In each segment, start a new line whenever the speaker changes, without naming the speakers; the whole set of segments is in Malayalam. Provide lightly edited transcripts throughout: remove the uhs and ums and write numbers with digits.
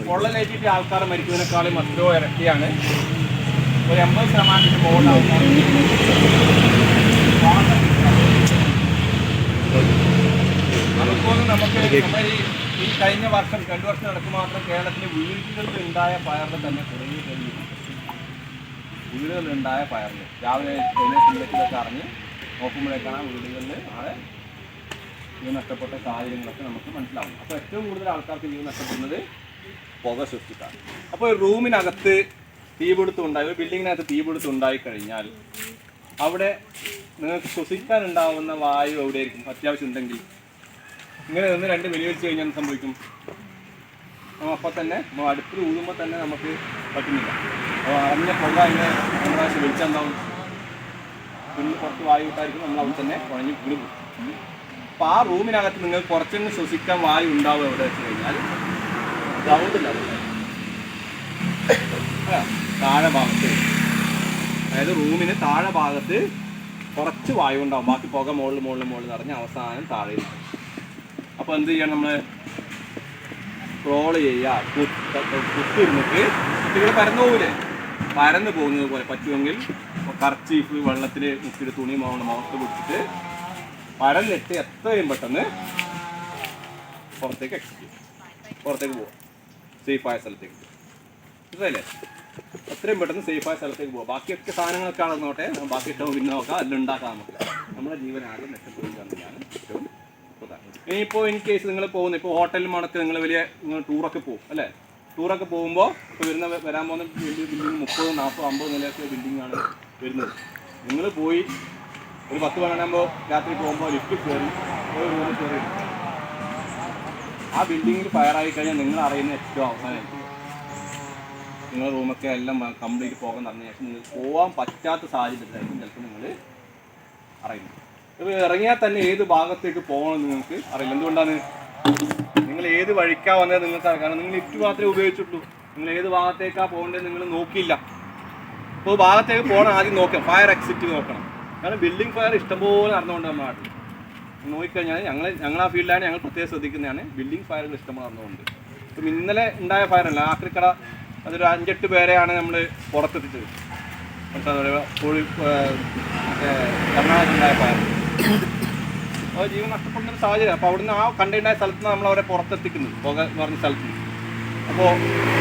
പൊള്ളലേറ്റിട്ട് ആൾക്കാർ മരിക്കുന്നതിനേക്കാളും എത്രയോ ഇരട്ടിയാണ് ഒരു 80% മുകളിൽ ആൾക്കാർ നമുക്കൊന്നും നമ്മുടെ ഈ കഴിഞ്ഞ വർഷം 2 വർഷം നടക്കും മാത്രം കേരളത്തിൽ വീടുകളിൽ ഉണ്ടായ ഫയറിൽ തന്നെ കുറേ കഴിഞ്ഞു. വീടുകളിലുണ്ടായ ഫയറിൽ രാവിലെ എഴുന്നേറ്റിലൊക്കെ അറിഞ്ഞ് നോക്കുമ്പോഴേക്കാണ് വീടുകളിൽ ആളെ ജീവൻ നഷ്ടപ്പെട്ട സാഹചര്യങ്ങളൊക്കെ നമുക്ക് മനസ്സിലാവും. അപ്പോൾ ഏറ്റവും കൂടുതൽ ആൾക്കാർക്ക് ജീവൻ നഷ്ടപ്പെടുന്നത് പുക ശ്വസിച്ചിട്ടാണ്. അപ്പോൾ റൂമിനകത്ത് തീപിടുത്തമുണ്ടായി, ഒരു ബിൽഡിങ്ങിനകത്ത് തീപിടുത്തമുണ്ടായി കഴിഞ്ഞാൽ അവിടെ നിങ്ങൾക്ക് ശ്വസിക്കാനുണ്ടാവുന്ന വായു എവിടെയായിരിക്കും? അത്യാവശ്യം ഉണ്ടെങ്കിൽ ഇങ്ങനെ നിന്ന് 2 വെടിവെച്ച് കഴിഞ്ഞാൽ സംഭവിക്കും. അപ്പോൾ തന്നെ അടുപ്പിൽ ഊതുമ്പോൾ തന്നെ നമുക്ക് പറ്റുന്നില്ല. അപ്പോൾ അറിഞ്ഞ പുക ഇങ്ങനെ പ്രാവശ്യം വെളിച്ചെന്താവും, പിന്നെ കുറച്ച് വായു ഇട്ടായിരിക്കും നമ്മൾ അവിടെ തന്നെ കുഴഞ്ഞ് വീടും. അപ്പോൾ ആ റൂമിനകത്ത് നിങ്ങൾ കുറച്ചൊന്ന് ശ്വസിക്കാൻ വായു ഉണ്ടാവും എവിടെ വെച്ച് കഴിഞ്ഞാൽ ഗ്രൗണ്ടില്ല, താഴെ ഭാഗത്ത്, അതായത് റൂമിന് താഴെ ഭാഗത്ത് കുറച്ച് വായു ഉണ്ടാവും, ബാക്കി പുക മുകളിൽ നിറഞ്ഞ് അവസാനം താഴെ. അപ്പോൾ എന്ത് ചെയ്യണം? നമ്മൾ സ്ക്രോൾ ചെയ്യുക, കുത്തിരുന്നിട്ട് കുട്ടികൾ പരന്നു പോകില്ലേ, പരന്നു പോകുന്നത് പോലെ പറ്റുമെങ്കിൽ കർച്ചീഫ് വെള്ളത്തിൽ മുക്കിയിട്ട് തുണി മുഖത്ത് പിടിച്ചിട്ട് പരന്നിട്ട് എത്രയും പെട്ടെന്ന് പുറത്തേക്ക് പോവാം, സേഫായ സ്ഥലത്തേക്ക്. മനസ്സിലായില്ലേ? എത്രയും പെട്ടെന്ന് സേഫായ സ്ഥലത്തേക്ക് പോവാം. ബാക്കിയൊക്കെ സാധനങ്ങളൊക്കെ ആണെന്നോട്ടെ, ബാക്കി ഇട്ടോ പിന്നെ നോക്കാം, എല്ലാം ഉണ്ടാക്കാൻ നമുക്ക് നമ്മുടെ ജീവനാകെ നഷ്ടപ്പെടുക എന്നതാണ് ഏറ്റവും പ്രധാനം. ഇനിയിപ്പോൾ ഇൻ കേസ് നിങ്ങൾ പോകുന്നത്, ഇപ്പോൾ ഹോട്ടലിൽ മണക്ക് നിങ്ങൾ വലിയ ടൂറൊക്കെ പോകും അല്ലേ? ടൂറൊക്കെ പോകുമ്പോൾ ഇപ്പോൾ വരാൻ പോകുന്ന ബിൽഡിങ് 30, 40, 50 നിലയൊക്കെ ബിൽഡിങ്ങാണ് വരുന്നത്. നിങ്ങൾ പോയി ഒരു 10 മണിയാകുമ്പോൾ രാത്രി പോകുമ്പോൾ ലിഫ്റ്റ് കയറി ഒരു റൂമിൽ കയറി, ആ ബിൽഡിങ്ങിൽ ഫയറായി കഴിഞ്ഞാൽ നിങ്ങൾ അറിയുന്ന ഏറ്റവും അവസാനമായിരിക്കും. നിങ്ങളുടെ റൂമൊക്കെ എല്ലാം കംപ്ലീറ്റ് പോകാൻ നടന്ന ശേഷം നിങ്ങൾ പോകാൻ പറ്റാത്ത സാഹചര്യത്തിലായിരിക്കും ചിലപ്പോൾ നിങ്ങൾ അറിയുന്നത്. ഇപ്പോൾ ഇറങ്ങിയാൽ തന്നെ ഏത് ഭാഗത്തേക്ക് പോകണം നിങ്ങൾക്ക് അറിയില്ല. എന്തുകൊണ്ടാണ്? നിങ്ങൾ ഏത് വഴിക്കാണ് വന്നത് നിങ്ങൾക്ക് അറിയാം. കാരണം നിങ്ങൾ ലിഫ്റ്റ് മാത്രമേ ഉപയോഗിച്ചിട്ടുള്ളൂ. നിങ്ങൾ ഏത് ഭാഗത്തേക്കാണ് പോകേണ്ടത് നിങ്ങൾ നോക്കിയില്ല. അപ്പോൾ ഭാഗത്തേക്ക് പോകണം ആദ്യം നോക്കാം, ഫയർ എക്സിറ്റ് നോക്കണം. കാരണം ബിൽഡിംഗ് ഫയർ ഇഷ്ടംപോലെ നടന്നുകൊണ്ട് നമ്മുടെ നാട്ടിൽ നോക്കിക്കഴിഞ്ഞാൽ ഞങ്ങൾ ആ ഫീൽഡിലാണ്, ഞങ്ങൾ പ്രത്യേകം ശ്രദ്ധിക്കുന്നതാണ്. ബിൽഡിംഗ് ഫയറുകൾ ഇഷ്ടംപോലെ നടന്നുകൊണ്ട്. ഇപ്പം ഇന്നലെ ഉണ്ടായ ഫയറല്ല, ആക്രിക്കട അതൊരു 5-8 പേരെയാണ് നമ്മൾ പുറത്തെത്തിച്ചത്. കർണാടകത്തിലുണ്ടായ ഫയർ അപ്പോൾ ജീവൻ നഷ്ടപ്പെടുന്നൊരു സാഹചര്യം. അപ്പോൾ അവിടുന്ന് ആ കണ്ടെയ്നായ സ്ഥലത്ത് നിന്ന് നമ്മൾ അവരെ പുറത്തെത്തിക്കുന്നത്, പുക എന്ന് പറഞ്ഞ സ്ഥലത്ത്. അപ്പോൾ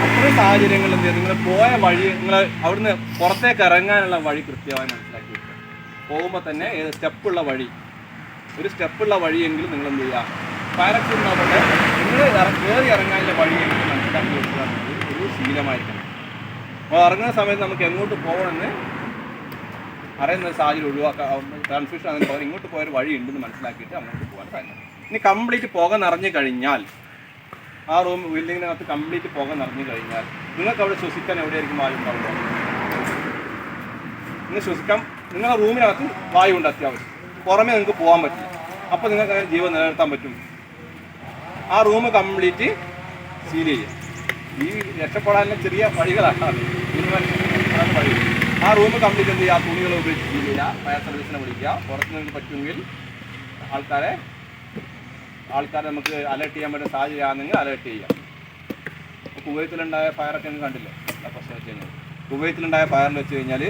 അത്തരം സാഹചര്യങ്ങളിൽ എന്ത് ചെയ്യുക? നിങ്ങൾ പോയ വഴി, നിങ്ങൾ അവിടുന്ന് പുറത്തേക്ക് ഇറങ്ങാനുള്ള വഴി കൃത്യമായി മനസ്സിലാക്കി വെക്കുക. പോകുമ്പോൾ തന്നെ ഏത് സ്റ്റെപ്പുള്ള വഴി, ഒരു സ്റ്റെപ്പുള്ള വഴിയെങ്കിലും നിങ്ങൾ എന്ത് ചെയ്യുക? ഫയർ എക്സിറ്റ് നോക്കട്ടെ, നിങ്ങൾ കയറി ഇറങ്ങാനുള്ള വഴിയെങ്കിലും മനസ്സിലാക്കി വെക്കുക എന്നുള്ളത് ഒരു ശീലമായിരിക്കണം. അപ്പോൾ ഇറങ്ങുന്ന സമയത്ത് നമുക്ക് എങ്ങോട്ട് പോകണമെന്ന് അറിയുന്ന ഒരു സാഹചര്യം ഒഴിവാക്കാം. കൺഫ്യൂഷൻ അതിന് പകരം ഇങ്ങോട്ട് പോയൊരു വഴി ഉണ്ടെന്ന് മനസ്സിലാക്കിയിട്ട് അങ്ങോട്ട് പോകാൻ സാധിക്കും. ഇനി കംപ്ലീറ്റ് പുക നിറഞ്ഞു കഴിഞ്ഞാൽ, ആ റൂം ബിൽഡിങ്ങിനകത്ത് കംപ്ലീറ്റ് പുക നിറഞ്ഞു കഴിഞ്ഞാൽ നിങ്ങൾക്ക് അവിടെ ശ്വസിക്കാൻ എവിടെയായിരിക്കും വായു ഉണ്ടാവുക? നിങ്ങൾ ശ്വസിക്കാൻ നിങ്ങളുടെ റൂമിനകത്ത് വായു ഉണ്ട് അത്യാവശ്യം, പുറമേ നിങ്ങൾക്ക് പോകാൻ പറ്റില്ല. അപ്പോൾ നിങ്ങൾക്ക് അങ്ങനെ ജീവൻ നിലനിർത്താൻ പറ്റും. ആ റൂം കംപ്ലീറ്റ് സീൽ ചെയ്യുക. ഈ രക്ഷപ്പെടാനുള്ള ചെറിയ വഴികളാണ് വഴി. ആ റൂം കംപ്ലീറ്റ് എന്ത് ചെയ്യുക? തുണികൾ ഉപയോഗിച്ച് സീൽ ചെയ്യുക, ഫയർ സർവീസിനെ വിളിക്കുക. പുറത്ത് നിങ്ങൾക്ക് പറ്റുമെങ്കിൽ ആൾക്കാരെ നമുക്ക് അലേർട്ട് ചെയ്യാൻ പറ്റുന്ന സാഹചര്യമാണെങ്കിൽ അലേർട്ട് ചെയ്യുക. കുവൈത്തിലുണ്ടായ ഫയറൊക്കെ നിങ്ങൾ കണ്ടില്ലേ? പ്രശ്നം വെച്ച് കഴിഞ്ഞാൽ കുവൈത്തിലുണ്ടായ ഫയറിൽ വെച്ച് കഴിഞ്ഞാൽ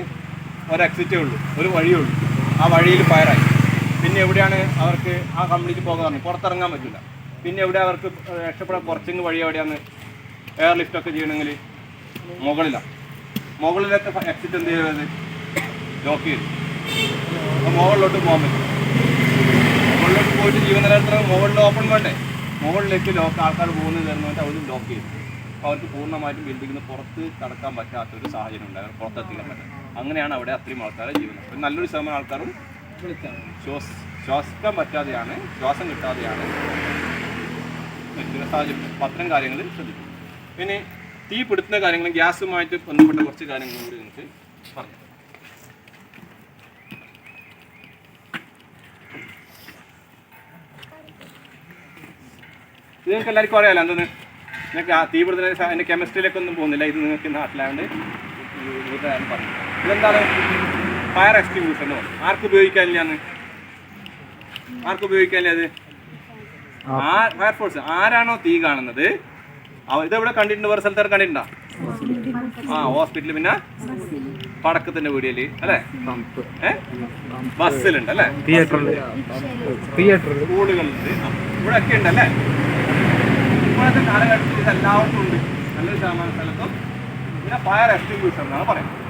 ഒരു എക്സിറ്റേ ഉള്ളൂ, ഒരു വഴിയേ ഉള്ളൂ. ആ വഴിയിൽ ഫയറായി. പിന്നെ എവിടെയാണ് അവർക്ക് ആ കംപ്ലീറ്റ് പോകാൻ പുറത്തിറങ്ങാൻ പറ്റില്ല. പിന്നെ എവിടെ അവർക്ക് രക്ഷപ്പെടാൻ കുറച്ചിങ് വഴി എവിടെയാണ്? എയർ ലിഫ്റ്റൊക്കെ ചെയ്യണമെങ്കിൽ മുകളിലാണ്. മുകളിലത്തെ എക്സിറ്റ് എന്ത് ചെയ്യുന്നത്? ലോക്ക് ചെയ്തു. അപ്പോൾ മുകളിലോട്ട് പോകാൻ പറ്റും. മുകളിലോട്ട് പോയിട്ട് ജീവൻ നിലനിർത്തണം. മുകളിൽ ഓപ്പൺ വേണ്ടേ? മുകളിലേക്ക് ആൾക്കാർ പോകുന്നത് തരുന്നതിൻ്റെ അവർ ലോക്ക് ചെയ്തു. അപ്പോൾ അവർക്ക് പൂർണ്ണമായിട്ടും ബിൽഡിങ്ങിൽ നിന്ന് പുറത്ത് കടക്കാൻ പറ്റാത്തൊരു സാഹചര്യം ഉണ്ടായി, പുറത്തെത്തിക്കാൻ പറ്റും. അങ്ങനെയാണ് അവിടെ അത്രയും ആൾക്കാരെ ജീവൻ. ഒരു നല്ലൊരു ശതമാനം ആൾക്കാരും ശ്വാസിക്കാൻ പറ്റാതെയാണ്, ശ്വാസം കിട്ടാതെയാണ് സാഹചര്യം. അത്തരം കാര്യങ്ങൾ ശ്രദ്ധിക്കും. പിന്നെ തീ പിടുത്തുന്ന കാര്യങ്ങളും ഗ്യാസുമായിട്ട് ബന്ധപ്പെട്ട കുറച്ച് കാര്യങ്ങളും കൂടി നിങ്ങൾക്ക് പറഞ്ഞു. ഇത് നിങ്ങൾക്ക് എല്ലാവർക്കും അറിയാമല്ലോ. എന്തെന്ന് നിങ്ങൾക്ക് ആ തീ പിടുത്തുന്ന അതിൻ്റെ കെമിസ്ട്രിയിലേക്ക് ഒന്നും പോകുന്നില്ല. ഇത് നിങ്ങൾക്ക് നാട്ടിലാണ്ട് വീട്ടുകാരും പറഞ്ഞു. ഇതെന്താണ്? ഫയർ എക്സ്റ്റിങ്ക്വിഷർ എന്ന് പറയും. ആർക്ക് ഉപയോഗിക്കാനില്ല? അത് ഫയർഫോഴ്സ് ആരാണോ തീ കാണുന്നത് ഇതെവിടെ കണ്ടിട്ടുണ്ട്? വേറെ സ്ഥലത്ത് കണ്ടിട്ടുണ്ടോ? ഹോസ്പിറ്റലിൽ, പിന്നെ പടക്കത്തിന്റെ വീടിയല് അല്ലെ, ബസ്സിലുണ്ട് അല്ലെ, സ്കൂളുകളുണ്ട്, ഇവിടെ ഒക്കെ ഉണ്ട് അല്ലെ. ഇപ്പോഴത്തെ കാലഘട്ടത്തിൽ ഇത് എല്ലാവർക്കും ഉണ്ട്, നല്ലൊരു ശതമാനം സ്ഥലത്തും. പിന്നെ ഫയർ എക്സ്റ്റിംഗ്വിഷർ എന്നാണ് പറയുന്നത്.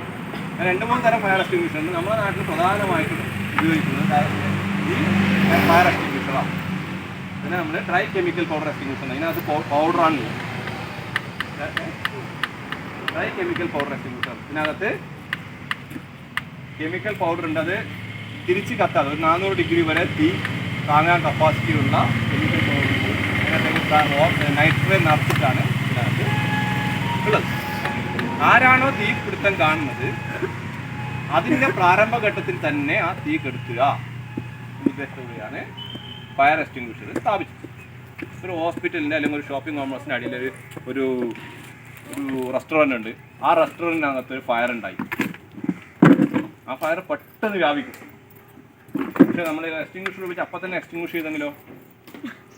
2-3 തരം ഫയർ എക്സ്റ്റിംഗ്വിഷർ ഉണ്ട്. നമ്മുടെ നാട്ടിൽ പ്രധാനമായിട്ടും ഉപയോഗിക്കുന്നത് ഈ ഫയർ എക്സ്റ്റിംഗ്വിഷറാണ്. പിന്നെ നമ്മൾ ഡ്രൈ കെമിക്കൽ പൗഡർ എക്സ്റ്റിംഗ്വിഷർ, അതിനകത്ത് പൗഡറാണ്, ഡ്രൈ കെമിക്കൽ പൗഡർ എക്സ്റ്റിംഗ്വിഷർ. ഇതിനകത്ത് കെമിക്കൽ പൗഡർ ഉണ്ട്, അത് തിരിച്ച് കത്താതെ ഒരു 400 ഡിഗ്രി വരെ തീ താങ്ങാൻ കപ്പാസിറ്റി ഉള്ള കെമിക്കൽ പൗഡർ അതിനകത്തേക്ക് നൈട്രേറ്റ് നിറച്ചിട്ടാണ് ഇതിനകത്ത് ഉള്ളത്. ആരാണോ തീ പിടുത്തം കാണുന്നത് അതിൻ്റെ പ്രാരംഭഘട്ടത്തിൽ തന്നെ ആ തീ കെടുത്തുക ഉദ്ദേശത്തോടെയാണ് ഫയർ എക്സ്റ്റിംഗ്വിഷർ സ്ഥാപിച്ചത്. ഒരു ഹോസ്പിറ്റലിൻ്റെ അല്ലെങ്കിൽ ഒരു ഷോപ്പിംഗ് കോംപ്ലക്സിൻ്റെ അടിയിൽ ഒരു റെസ്റ്റോറൻ്റ് ഉണ്ട്. ആ റെസ്റ്റോറൻറ്റിനകത്ത് ഒരു ഫയർ ഉണ്ടായി. ആ ഫയർ പെട്ടെന്ന് വ്യാപിക്കും. പക്ഷെ നമ്മൾ എക്സ്റ്റിംഗ്വിഷർ ഉപയോഗിച്ച് അപ്പം തന്നെ എക്സ്റ്റിംഗ്വിഷ് ചെയ്തെങ്കിലോ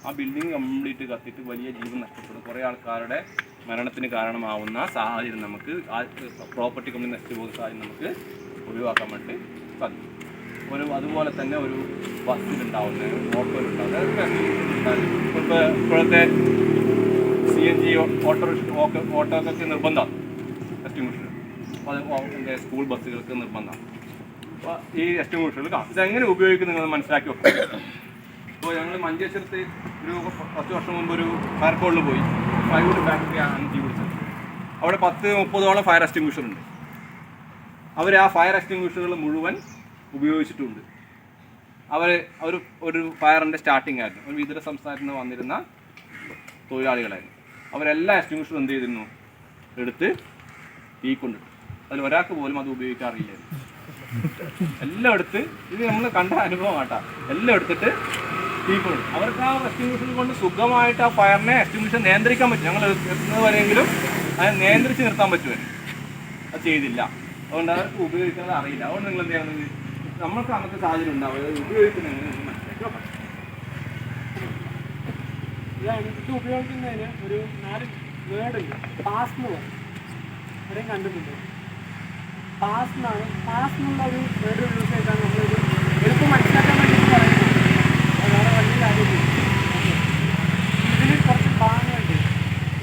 ആ ബിൽഡിംഗ് കംപ്ലീറ്റ് കത്തിയിട്ട് വലിയ ജീവൻ നഷ്ടപ്പെടും. കുറേ ആൾക്കാരുടെ മരണത്തിന് കാരണമാവുന്ന സാഹചര്യം നമുക്ക് ആ പ്രോപ്പർട്ടി കമ്പനി നശിച്ചു പോകുന്ന സാഹചര്യം നമുക്ക് ഒഴിവാക്കാൻ വേണ്ടി സാധിക്കും. അതുപോലെ തന്നെ ഒരു ബസ്സിലുണ്ടാവുന്ന, ഓട്ടോയിലുണ്ടാവുന്ന, ഇപ്പോഴത്തെ CNG ഓട്ടോക്കൊക്കെ നിർബന്ധമാണ് എക്സ്റ്റിംഗ്വിഷർ. അപ്പോൾ സ്കൂൾ ബസ്സുകൾക്ക് നിർബന്ധമാണ്. അപ്പോൾ ഈ എക്സ്റ്റിംഗ്വിഷറുകൾ കാണും. ഇതെങ്ങനെ ഉപയോഗിക്കും നിങ്ങൾ മനസ്സിലാക്കി വെക്കും. ഇപ്പോൾ ഞങ്ങൾ മഞ്ചേശ്വരത്ത് ഒരു 10 വർഷം മുമ്പ് ഒരു ഫയർകോളിൽ പോയി. പ്ലൈവുഡ് ഫാക്ടറിയാണ് തീ പിടിച്ചത്. അവിടെ 10-30ഓളം ഫയർ എക്സ്റ്റിംഗ്വിഷർ ഉണ്ട്. അവർ ആ ഫയർ എക്സ്റ്റിംഗ്വിഷറുകൾ മുഴുവൻ ഉപയോഗിച്ചിട്ടുണ്ട്. ഒരു ഫയറിൻ്റെ സ്റ്റാർട്ടിംഗ് ആയിരുന്നു. ഒരു വിദൂര സംസ്ഥാനത്ത് നിന്ന് വന്നിരുന്ന തൊഴിലാളികളായിരുന്നു. അവരെല്ലാ എക്സ്റ്റിംഗ്വിഷറും എന്ത് ചെയ്തിരുന്നു? എടുത്ത് തീ കൊണ്ടിട്ടു. അതിൽ ഒരാൾക്ക് പോലും അത് ഉപയോഗിക്കാറില്ലായിരുന്നു. എല്ലാം എടുത്ത്, ഇത് നമ്മൾ കണ്ട അനുഭവം ആട്ടാ, എല്ലാം എടുത്തിട്ട് തീ കൊണ്ടു. അവർക്ക് ആ എക്സ്റ്റിംഗ്വിഷർ കൊണ്ട് സുഖമായിട്ട് ആ ഫയറിനെ എക്സ്റ്റിംഗ്വിഷർ നിയന്ത്രിക്കാൻ പറ്റും. ഞങ്ങൾ എത്തുന്നത് വരെയെങ്കിലും അത് നിയന്ത്രിച്ച് നിർത്താൻ പറ്റുമായിരുന്നു. അത് ചെയ്തില്ല. അതുകൊണ്ട് അവർക്ക് ഉപയോഗിക്കുന്നത് അറിയില്ല. അതുകൊണ്ട് നിങ്ങൾ എന്ത് ചെയ്യുന്നത്? നമ്മൾക്ക് അങ്ങനത്തെ സാഹചര്യം ഉണ്ടാവും. അത് ഉപയോഗിക്കുന്നതിന് മനസ്സിലാക്കി നോക്കാം.
ഇത് ഉപയോഗിക്കുന്നതിന് ഒരു 4 വേർഡുണ്ട്. പാസ് എന്ന് പറയും, എവിടെയും കണ്ടിട്ടുണ്ട്. പാസ് എന്നുള്ള ഒരു വേർഡ് യൂസ് ചെയ്താൽ നമ്മളൊരു എളുപ്പം മനസ്സിലാക്കാൻ വേണ്ടിയിട്ട് പറയുന്നത്. വേറെ വലിയ കാര്യമില്ല. ഇതിന് കുറച്ച് ഭാഗങ്ങളുണ്ട്.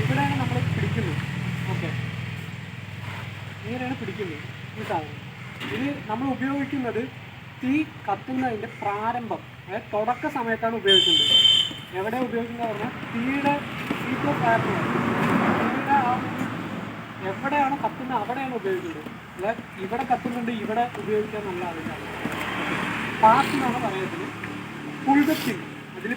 ഇവിടെയാണ് നമ്മൾ പിടിക്കുന്നത്. ഓക്കെ, ഇങ്ങനെയാണ് പിടിക്കുന്നത് ഈ സാധനം. ഇത് നമ്മൾ ഉപയോഗിക്കുന്നത് തീ കത്തുന്നതിൻ്റെ പ്രാരംഭം, അതായത് തുടക്ക സമയത്താണ് ഉപയോഗിക്കുന്നത്. എവിടെ ഉപയോഗിക്കുന്നത് പറഞ്ഞാൽ തീയുടെ സീറ്റ് ഓഫ് ഫയർ, തീയുടെ ആ എവിടെയാണോ കത്തുന്നത് അവിടെയാണ് ഉപയോഗിക്കുന്നത്. അല്ല ഇവിടെ കത്തുന്നുണ്ട് ഇവിടെ ഉപയോഗിക്കാൻ നല്ല ആവശ്യമാണ്. പാസ് എന്നാണ് പറയുന്നത്. പുൾഗപ്പിൻ, അതിൽ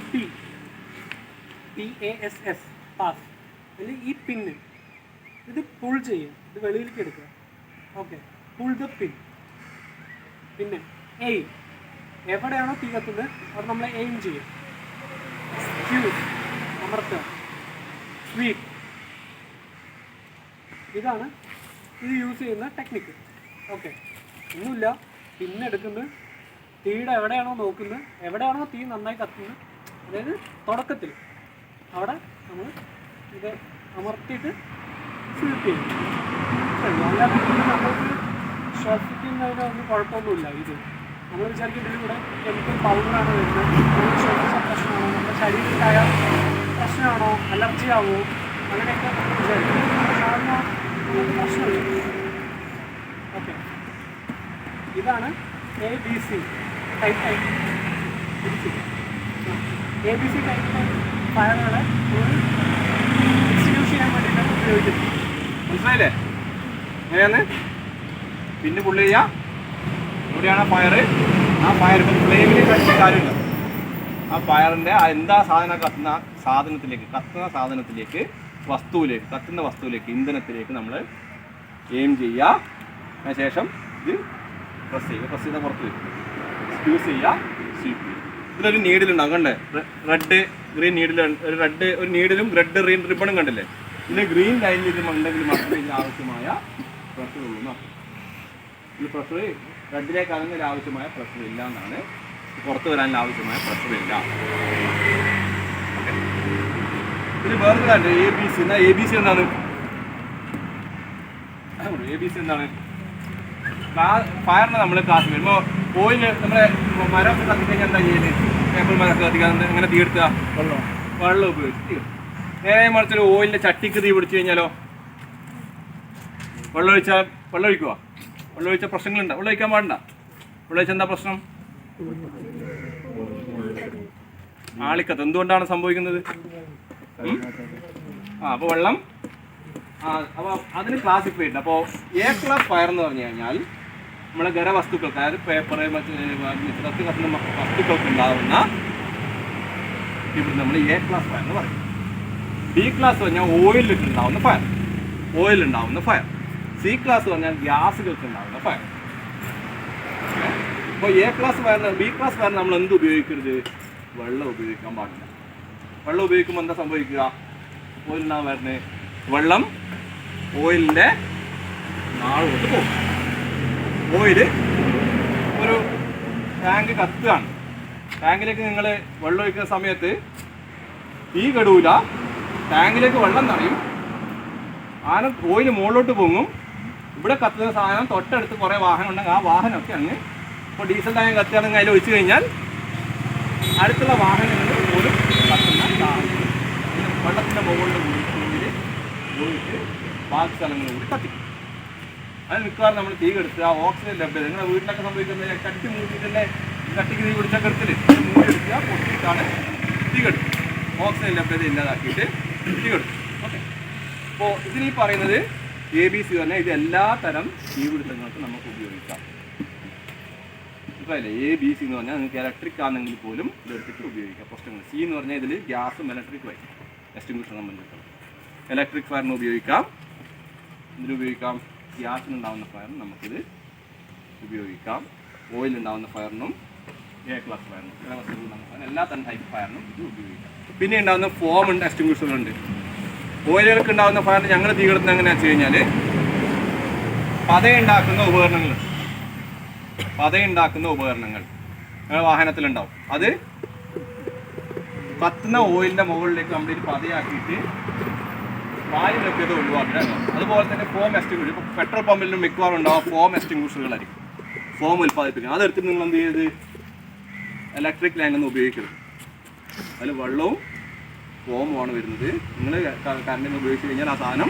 PASS പാസ്. അതിൽ ഈ പിന്ന് ഇത് പുൾ ചെയ്യും, ഇത് വെളിയിലേക്ക് എടുക്കുക. ഓക്കെ, പുൾ ദ പിൻ. പിന്നെ എയിം, എവിടെയാണോ തീ കത്തുന്നത് അവിടെ നമ്മൾ എയിം ചെയ്യും. ഫ്യൂസ്, അമർത്തുക. സ്വീപ്പ്, ഇതാണ് ഇത് യൂസ് ചെയ്യുന്ന ടെക്നിക്ക്. ഓക്കെ, ഒന്നുമില്ല. പിന്നെടുക്കുന്നത് തീയുടെ എവിടെയാണോ നോക്കുന്നത്, എവിടെയാണോ തീ നന്നായി കത്തുന്നത്, അതായത് തുടക്കത്തിൽ അവിടെ നമ്മൾ ഇത് അമർത്തിയിട്ട് സ്വീപ്പ് ചെയ്യും. അല്ലാതെ നമ്മൾക്ക് ശ്വസിക്കുന്നതിനൊന്നും കുഴപ്പമൊന്നുമില്ല. ഇത് നമ്മൾ വിചാരിക്കുന്നത് ഇതിലൂടെ കെമിക്കൽ പൗഡറാണ് വരുന്നത്, ശ്വസിച്ച പ്രശ്നമാണോ, നമ്മുടെ ശരീരത്തിലായ പ്രശ്നമാണോ, അലർജി ആവുമോ, അങ്ങനെയൊക്കെ നമ്മൾ വിചാരിക്കും. സാധാരണ പ്രശ്നമില്ല. ഓക്കെ, ഇതാണ് ABC ടൈപ്പ് ABC ടൈപ്പ് ഫയറുകളെ എക്സിക്യൂട്ട് ചെയ്യാൻ വേണ്ടിയിട്ടാണ് ഉപയോഗിക്കുന്നത്.
മനസ്സിലായില്ലേ? എങ്ങനെയാണ് പിന്നെ പുള്ളി ചെയ്യുക? എവിടെയാണ് ഫയർ? ആ ഫയർ ഇപ്പം ഫ്ലെയിമിൽ കഴിച്ച കാര്യമില്ല. ആ ഫയറിൻ്റെ എന്താ സാധനം കത്തുന്ന സാധനത്തിലേക്ക് വസ്തുവിലേക്ക്, കത്തുന്ന വസ്തുവിലേക്ക്, ഇന്ധനത്തിലേക്ക് നമ്മൾ എയിം ചെയ്യുക. അതിനുശേഷം ഇത് പ്രസ് ചെയ്താൽ പുറത്ത് വരും. യൂസ് ചെയ്യുക, സ്വീപ്പ് ചെയ്യുക. ഇതിലൊരു നീഡിലുണ്ടാകും, കണ്ടേ? റെഡ് ഗ്രീൻ നീഡിൽ, ഒരു നീഡിലും റെഡ് ഗ്രീൻ റിബണും കണ്ടില്ലേ? ഇതിൽ ഗ്രീൻ ലൈനിൽ ഇത് ഉണ്ടെങ്കിൽ മാത്രമേ ഇതിന് ആവശ്യമായ പ്രഷർ ഉള്ളൂ. ഈ പ്രഷർ റെഡിലേക്ക് അതിന് ആവശ്യമായ പ്രഷർ ഇല്ല എന്നാണ്, പുറത്ത് വരാനുള്ള ആവശ്യമായ പ്രഷർ ഇല്ല. ഓക്കെ, ഇതിൽ വേറെ കാര്യം ABC. എന്നാൽ ABC എന്താണ്? ABC എന്താണ്? ഫയറിനെ നമ്മൾ ക്ലാസ് വരുമ്പോൾ ഓയിൽ നമ്മളെ മരമൊക്കെ കത്തിക്കഴിഞ്ഞാൽ എന്താ ചെയ്യുന്നത്? പേപ്പർ മരമൊക്കെ കത്തിക്കാൻ എങ്ങനെ തീ എടുക്കുക? വെള്ളം ഉപയോഗിച്ച് തീ. നേരെ മറിച്ചൊരു ഓയിലിൻ്റെ ചട്ടിക്ക് തീ പിടിച്ചു കഴിഞ്ഞാലോ വെള്ളം ഒഴിച്ചാൽ വെള്ളം ഒഴിക്കുക? വെള്ളം ഒഴിച്ചാൽ പ്രശ്നങ്ങളുണ്ടോ? വെള്ളം ഒഴിക്കാൻ പാടില്ല. വെള്ളം ഒഴിച്ചാൽ എന്താ പ്രശ്നം? ആളിക്കത്ത്. എന്തുകൊണ്ടാണ് സംഭവിക്കുന്നത്? അപ്പോൾ വെള്ളം അപ്പോൾ അതിന് ക്ലാസിഫൈ ഉണ്ട്. അപ്പോൾ എ ക്ലാസ് ഫയർ എന്ന് പറഞ്ഞു കഴിഞ്ഞാൽ നമ്മളെ ഖരവസ്തുക്കൾക്ക്, അതായത് പേപ്പർ കത്തി കത്തുന്ന വസ്തുക്കൾക്ക് ഉണ്ടാകുന്ന ഇവിടെ നമ്മൾ എ ക്ലാസ് ഫയർ എന്ന് പറയും. ബി ക്ലാസ് പറഞ്ഞാൽ ഓയിലിട്ടുണ്ടാവുന്ന ഫയർ, ഓയിലുണ്ടാവുന്ന ഫയർ. സി ക്ലാസ് പറഞ്ഞാൽ ഗ്യാസുകൾക്ക് ഉണ്ടാവുന്ന ഫയർ. അപ്പോൾ എ ക്ലാസ് ഫയറിന് ബി ക്ലാസ് ഫയറിന് നമ്മൾ എന്ത് ഉപയോഗിക്കരുത്? വെള്ളം ഉപയോഗിക്കാൻ പാടില്ല. വെള്ളം ഉപയോഗിക്കുമ്പോൾ എന്താ സംഭവിക്കുക? ഓയിലുണ്ടാകാൻ വരുന്നത് വെള്ളം ഓയിലിൻ്റെ നാളോട്ട് പോകും. ഓയിൽ ഒരു ടാങ്ക് കത്തുകയാണ്. ടാങ്കിലേക്ക് നിങ്ങൾ വെള്ളം ഒഴിക്കുന്ന സമയത്ത് തീ കെടൂല, ടാങ്കിലേക്ക് വെള്ളം നിറയും, ആനം ഓയിൽ മുകളിലോട്ട് പൊങ്ങും. ഇവിടെ കത്തുന്ന സാധനം തൊട്ടടുത്ത് കുറേ വാഹനം ഉണ്ടെങ്കിൽ ആ വാഹനമൊക്കെ അങ്ങ് ഇപ്പോൾ ഡീസൽ ടാങ്ക് കത്തുകയാണെങ്കിൽ അതിൽ ഒഴിച്ച് കഴിഞ്ഞാൽ അടുത്തുള്ള വാഹനങ്ങൾ പോലും കത്തുന്ന സാധനം വെള്ളത്തിൻ്റെ മുകളിൽ ഒഴിച്ച് ബാക്കി സ്ഥലങ്ങളിൽ കൂടി കത്തിക്കും. അത് മിക്കവാറും നമ്മൾ തീ കെടുത്തുക, ഓക്സിജൻ ലഭ്യത. നിങ്ങളുടെ വീട്ടിലൊക്കെ സംഭവിക്കുന്നത് കട്ടി മൂട്ടിൻ്റെ കട്ടിക്ക് തീ പിടിച്ച കെടുത്തില് മൂടി എടുക്കുക, പൊട്ടിയിട്ടാണ് തീ കെടുക്കുക. ഓക്സിജൻ ലഭ്യത ഇല്ലാതാക്കിയിട്ട് തീ കെടുക്കും. ഓക്കെ. അപ്പോൾ ഇതിൽ പറയുന്നത് ABC പറഞ്ഞാൽ ഇത് എല്ലാ തരം തീപിടുത്തങ്ങൾക്കും നമുക്ക് ഉപയോഗിക്കാം. ഇപ്പോൾ അല്ലേ ABC എന്ന് പറഞ്ഞാൽ നിങ്ങൾക്ക് ഇലക്ട്രിക് ആണെങ്കിൽ പോലും ഇതെടുത്തിട്ട് ഉപയോഗിക്കാം പ്രശ്നങ്ങൾ. C എന്ന് പറഞ്ഞാൽ ഇതിൽ ഗ്യാസും ഇലക്ട്രിക് വരും. എക്സ്റ്റിംഗ്വിഷർ സംബന്ധിച്ചിടത്തോളം ഇലക്ട്രിക് ഫയറിന് ഉപയോഗിക്കാം, ഇതിലുപയോഗിക്കാം. ഗ്യാസിനുണ്ടാകുന്ന ഫയറിന് നമുക്കിത് ഉപയോഗിക്കാം. ഓയിലുണ്ടാകുന്ന ഫയറിനും എ ക്ലാസ് ഫയറിനും എല്ലാ തരം ടൈപ്പ് ഫയറിനും ഇത് ഉപയോഗിക്കാം. പിന്നെ ഉണ്ടാകുന്ന ഫോം ഉണ്ട്, എക്സ്റ്റിംഗ്വിഷറുണ്ട്. ഓയിലുകൾക്ക് ഉണ്ടാകുന്ന ഫയറിന് ഞങ്ങൾ തീ കെടുത്തുന്നത് എങ്ങനെയാണെന്ന് വെച്ച് കഴിഞ്ഞാൽ പതയുണ്ടാക്കുന്ന ഉപകരണങ്ങൾ ഞങ്ങളുടെ വാഹനത്തിലുണ്ടാവും. അത് കത്തുന്ന ഓയിലിൻ്റെ മുകളിലേക്ക് കംപ്ലീറ്റ് പതയാക്കിയിട്ട് വായു ലഭ്യത ഒഴിവാക്കുക. അതുപോലെ തന്നെ ഫോം എക്സ്റ്റിംഗ്വിഷർ. ഇപ്പോൾ പെട്രോൾ പമ്പിലും മിക്കവാറും ഉണ്ടാവും ഫോം എക്സ്റ്റിംഗ്വിഷറുകളായിരിക്കും. ഫോം ഉൽപ്പാദിപ്പിക്കുന്നത്. അതെടുത്തിട്ട് നിങ്ങൾ എന്ത് ചെയ്ത് ഇലക്ട്രിക് ലൈനൊന്നും ഉപയോഗിക്കരുത്. അതിൽ വെള്ളവും ഫോമുമാണ് വരുന്നത്. നിങ്ങൾ കറണ്ടിന് ഉപയോഗിച്ച് കഴിഞ്ഞാൽ ആ സാധനം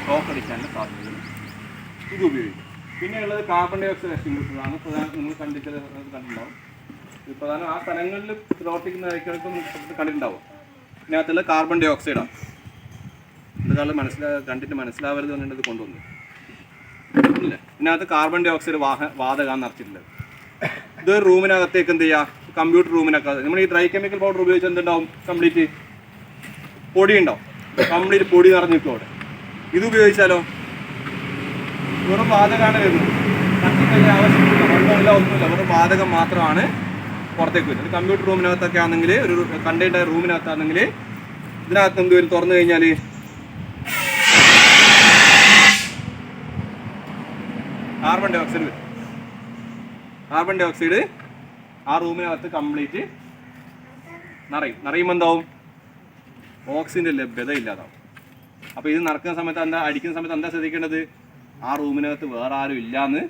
ഷോക്ക് അടിക്കാനുള്ള സാധ്യതകൾ ഇത് ഉപയോഗിക്കും. പിന്നെ ഉള്ളത് കാർബൺ ഡൈ ഓക്സൈഡ് എക്സ്റ്റിംഗ്വിഷറാണ്. പ്രധാനം നിങ്ങൾ കണ്ടിട്ടുണ്ടാവും. പ്രധാനം ആ സ്ഥലങ്ങളിൽ പ്രവർത്തിക്കുന്ന കണ്ടിട്ടുണ്ടാവും. ഇതിനകത്തുള്ള കാർബൺ ഡൈ ഓക്സൈഡാണ്. ഇതൊരാൾ കണ്ടിട്ട് മനസ്സിലാവരുത് പറഞ്ഞിട്ട് കൊണ്ടുവന്നു ഇല്ല. ഇതിനകത്ത് കാർബൺ ഡൈ ഓക്സൈഡ് വാതകമാണ് നിറച്ചിട്ടുള്ളത്. ഇത് റൂമിനകത്തേക്ക് എന്ത് ചെയ്യുക? കമ്പ്യൂട്ടർ റൂമിനൊക്കെ നമ്മൾ ഈ ഡ്രൈ കെമിക്കൽ പൗഡർ ഉപയോഗിച്ച് എന്തുണ്ടാവും? കംപ്ലീറ്റ് പൊടി ഉണ്ടാവും. കംപ്ലീറ്റ് പൊടി നിറഞ്ഞിരിക്കും അവിടെ. ഇത് ഉപയോഗിച്ചാലോ വെറും വാതകമാണ് വരുന്നത്. കത്തിക്കല്ലേ ആവശ്യമില്ല, വെള്ളമില്ല, ഒന്നുമില്ല, വെറും വാതകം മാത്രമാണ് പുറത്തേക്ക് വരുന്നത്. കമ്പ്യൂട്ടർ റൂമിനകത്തൊക്കെ ആണെങ്കിൽ, ഒരു കണ്ടെയ്നർ റൂമിനകത്താണെങ്കിൽ ഇതിനകത്ത് എന്ത് വരും? തുറന്നു കഴിഞ്ഞാൽ കാർബൺ ഡൈ ഓക്സൈഡ് വരും. കാർബൺ ഡൈ ഓക്സൈഡ് ആ റൂമിനകത്ത് കംപ്ലീറ്റ് നിറയുമ്പോൾ എന്താവും? ഓക്സിജൻ്റെ ലഭ്യത ഇല്ലാതാവും. അപ്പോൾ ഇത് നടക്കുന്ന സമയത്ത് അടിക്കുന്ന സമയത്ത് എന്താ ശ്രദ്ധിക്കേണ്ടത്? ആ റൂമിനകത്ത് വേറെ ആരും ഇല്ലയെന്ന്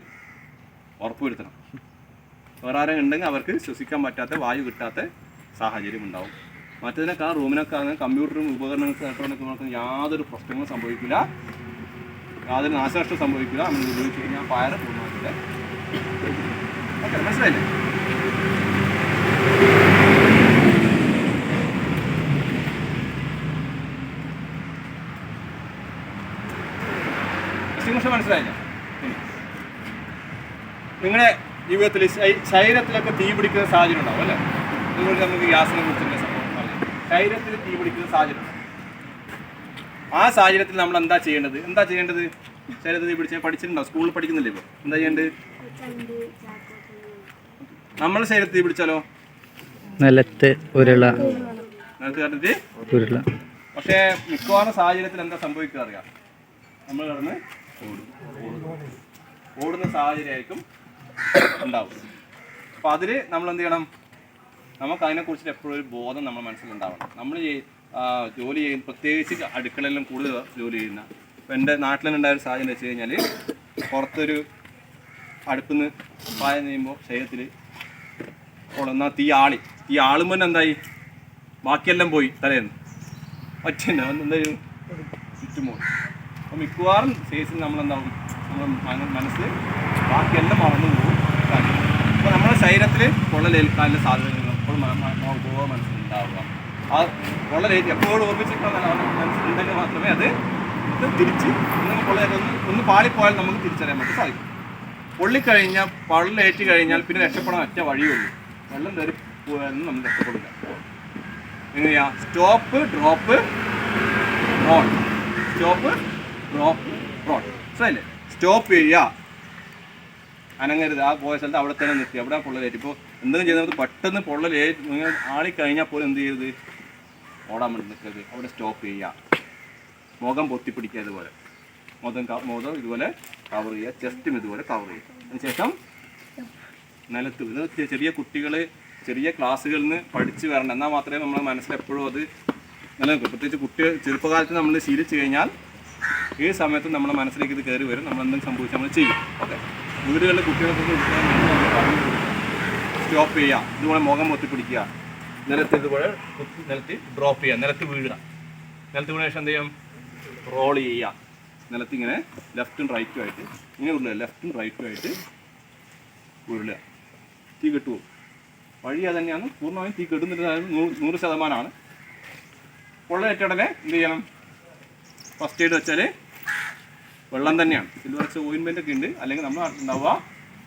ഉറപ്പുവരുത്തണം. വേറെ ആരും ഉണ്ടെങ്കിൽ അവർക്ക് ശ്വസിക്കാൻ പറ്റാത്ത, വായു കിട്ടാത്ത സാഹചര്യം ഉണ്ടാവും. മറ്റതിനൊക്കെ ആ റൂമിനൊക്കെ കമ്പ്യൂട്ടറും ഉപകരണങ്ങൾക്ക് ഇലക്ട്രോണിക് യാതൊരു പ്രശ്നങ്ങളും സംഭവിക്കില്ല, യാതൊരു നാശനഷ്ടം സംഭവിക്കില്ല. നമ്മൾ ഉപയോഗിച്ച് കഴിഞ്ഞാൽ ഫയർ പൂർണ്ണമാക്കില്ല. ഓക്കെ, മനസ്സിലായില്ലേ? മനസ്സിലായില്ല? നിങ്ങളുടെ ജീവിതത്തിൽ ശരീരത്തിലൊക്കെ തീ പിടിക്കുന്ന സാഹചര്യം ഉണ്ടാവും അല്ലേ? അതുകൊണ്ട് നമുക്ക് ഗ്യാസിനെ കുറിച്ചുള്ള സംഭവം പറഞ്ഞു. ശരീരത്തിൽ തീ പിടിക്കുന്ന സാഹചര്യം ഉണ്ടാവും. ആ സാഹചര്യത്തിൽ നമ്മൾ എന്താ ചെയ്യേണ്ടത്? ശരീരത്തിൽ തീ പിടിച്ചാൽ പഠിച്ചിട്ടുണ്ടാവും, സ്കൂളിൽ പഠിക്കുന്നില്ലേ? ഇപ്പോൾ എന്താ ചെയ്യേണ്ടത്? നമ്മൾ ശരീരത്തിൽ തീ പിടിച്ചാലോ
നിലത്ത്
കണ്ടിട്ട്
ഉരുള.
പക്ഷേ മിക്കവാറും സാഹചര്യത്തിൽ എന്താ സംഭവിക്കുക അറിയാം? നമ്മൾ കിടന്ന് ഓടുന്ന സാഹചര്യമായിരിക്കും ഉണ്ടാവും. അപ്പോൾ അതിൽ നമ്മൾ എന്ത് ചെയ്യണം? നമുക്ക് അതിനെക്കുറിച്ചിട്ട് എപ്പോഴും ഒരു ബോധം നമ്മുടെ മനസ്സിലുണ്ടാവണം. നമ്മൾ ജോലി ചെയ്യുന്ന, പ്രത്യേകിച്ച് അടുക്കളയിലും കൂടുതൽ ജോലി ചെയ്യുന്ന. ഇപ്പം എൻ്റെ നാട്ടിലുണ്ടായ ഒരു സാഹചര്യം വെച്ച് കഴിഞ്ഞാൽ പുറത്തൊരു അടുപ്പിൽ നിന്ന് പാചകം ചെയ്യുമ്പോൾ ശരീരത്തിൽ എന്നാൽ തീ ആളുമ്പോൾ തന്നെ എന്തായി ബാക്കിയെല്ലാം പോയി തലേന്ന് ഒറ്റ എന്തായാലും ചുറ്റുമോ. അപ്പോൾ മിക്കവാറും കേസിൽ നമ്മളെന്താവും, നമ്മുടെ മനസ്സിൽ ബാക്കിയെല്ലാം മറന്നു പോകും. അപ്പോൾ നമ്മുടെ ശരീരത്തിൽ പൊള്ളലേൽക്കാനുള്ള സാധ്യതകൾ എപ്പോഴും മനസ്സിലുണ്ടാവുക. ആ പൊള്ളലേറ്റ് എപ്പോഴും ഓർമ്മിച്ചിട്ടുള്ള മനസ്സിലുണ്ടെങ്കിൽ മാത്രമേ അത് തിരിച്ച് ഒന്ന് പാളിപ്പോയാൽ നമുക്ക് തിരിച്ചറിയാൻ വേണ്ടി സാധിക്കും. പൊള്ളിക്കഴിഞ്ഞാൽ പൊള്ളലേറ്റ് കഴിഞ്ഞാൽ പിന്നെ രക്ഷപ്പെടാൻ ഒറ്റ വഴിയുള്ളൂ, വെള്ളം കയറി പോയാലും നമ്മൾ രക്ഷപ്പെടില്ല. എങ്ങനെയാ? Stop drop roll, stop drop roll. മനസ്സിലായില്ലേ? സ്റ്റോപ്പ് ചെയ്യുക, അനങ്ങരുത്, ആ പോയ സ്ഥലത്ത് അവിടെ തന്നെ നിർത്തി, അവിടെ പൊള്ളലേറ്റ്. ഇപ്പോൾ എന്തെങ്കിലും ചെയ്യുന്നത് പെട്ടെന്ന് പൊള്ളലേറ്റ് നിങ്ങൾ ആളിക്കഴിഞ്ഞാൽ പോലും എന്ത് ചെയ്യരുത്, ഓടാൻ വേണ്ടി നിൽക്കരുത്, അവിടെ സ്റ്റോപ്പ് ചെയ്യുക. മുഖം പൊത്തിപ്പിടിക്കുക, ഇതുപോലെ മുഖം ഇതുപോലെ കവർ ചെയ്യുക, ചെസ്റ്റും ഇതുപോലെ കവർ ചെയ്യുക. അതിനുശേഷം നിലത്ത്. ഇത് ചെറിയ കുട്ടികൾ ചെറിയ ക്ലാസ്സുകളിൽ നിന്ന് പഠിച്ച് വരണം, എന്നാൽ മാത്രമേ നമ്മുടെ മനസ്സിലെപ്പോഴും അത് നിലനിൽക്കും. പ്രത്യേകിച്ച് കുട്ടികൾ ചെറുപ്പകാലത്ത് നമ്മൾ ശീലിച്ചു കഴിഞ്ഞാൽ ഈ സമയത്ത് നമ്മുടെ മനസ്സിലേക്ക് ഇത് കയറി വരും, നമ്മൾ എന്തെങ്കിലും സംഭവിച്ചാൽ നമ്മൾ ചെയ്യും. ഓക്കെ, വീടുകളിൽ കുട്ടികൾക്കൊക്കെ സ്റ്റോപ്പ് ചെയ്യുക, ഇതുപോലെ മുഖം പൊത്തിപ്പിടിക്കുക, നിലത്ത് ഇതുപോലെ നിലത്ത് ഡ്രോപ്പ് ചെയ്യുക, നിലത്ത് വീഴുക. നിലത്ത് വീണ ശേഷം എന്ത് ചെയ്യും? റോൾ ചെയ്യുക, നിലത്ത് ഇങ്ങനെ ലെഫ്റ്റും റൈറ്റും ആയിട്ട് ഇങ്ങനെ ഉരുളുക, ലെഫ്റ്റും റൈറ്റും ആയിട്ട് ഉരുളുക. തീ കെട്ടുപോകും. വഴി അത് തന്നെയാണ്, പൂർണ്ണമായും തീ കെട്ടുന്നിട്ട് 100%. പൊള്ളലേറ്റ ഉടനെ എന്ത് ചെയ്യണം? ഫസ്റ്റ് എയ്ഡ് വെച്ചാൽ വെള്ളം തന്നെയാണ്. സിൽവർ എക്സ് ഓയിൻമെൻ്റ് ഒക്കെ ഉണ്ട്, അല്ലെങ്കിൽ നമ്മൾ ഉണ്ടാവുക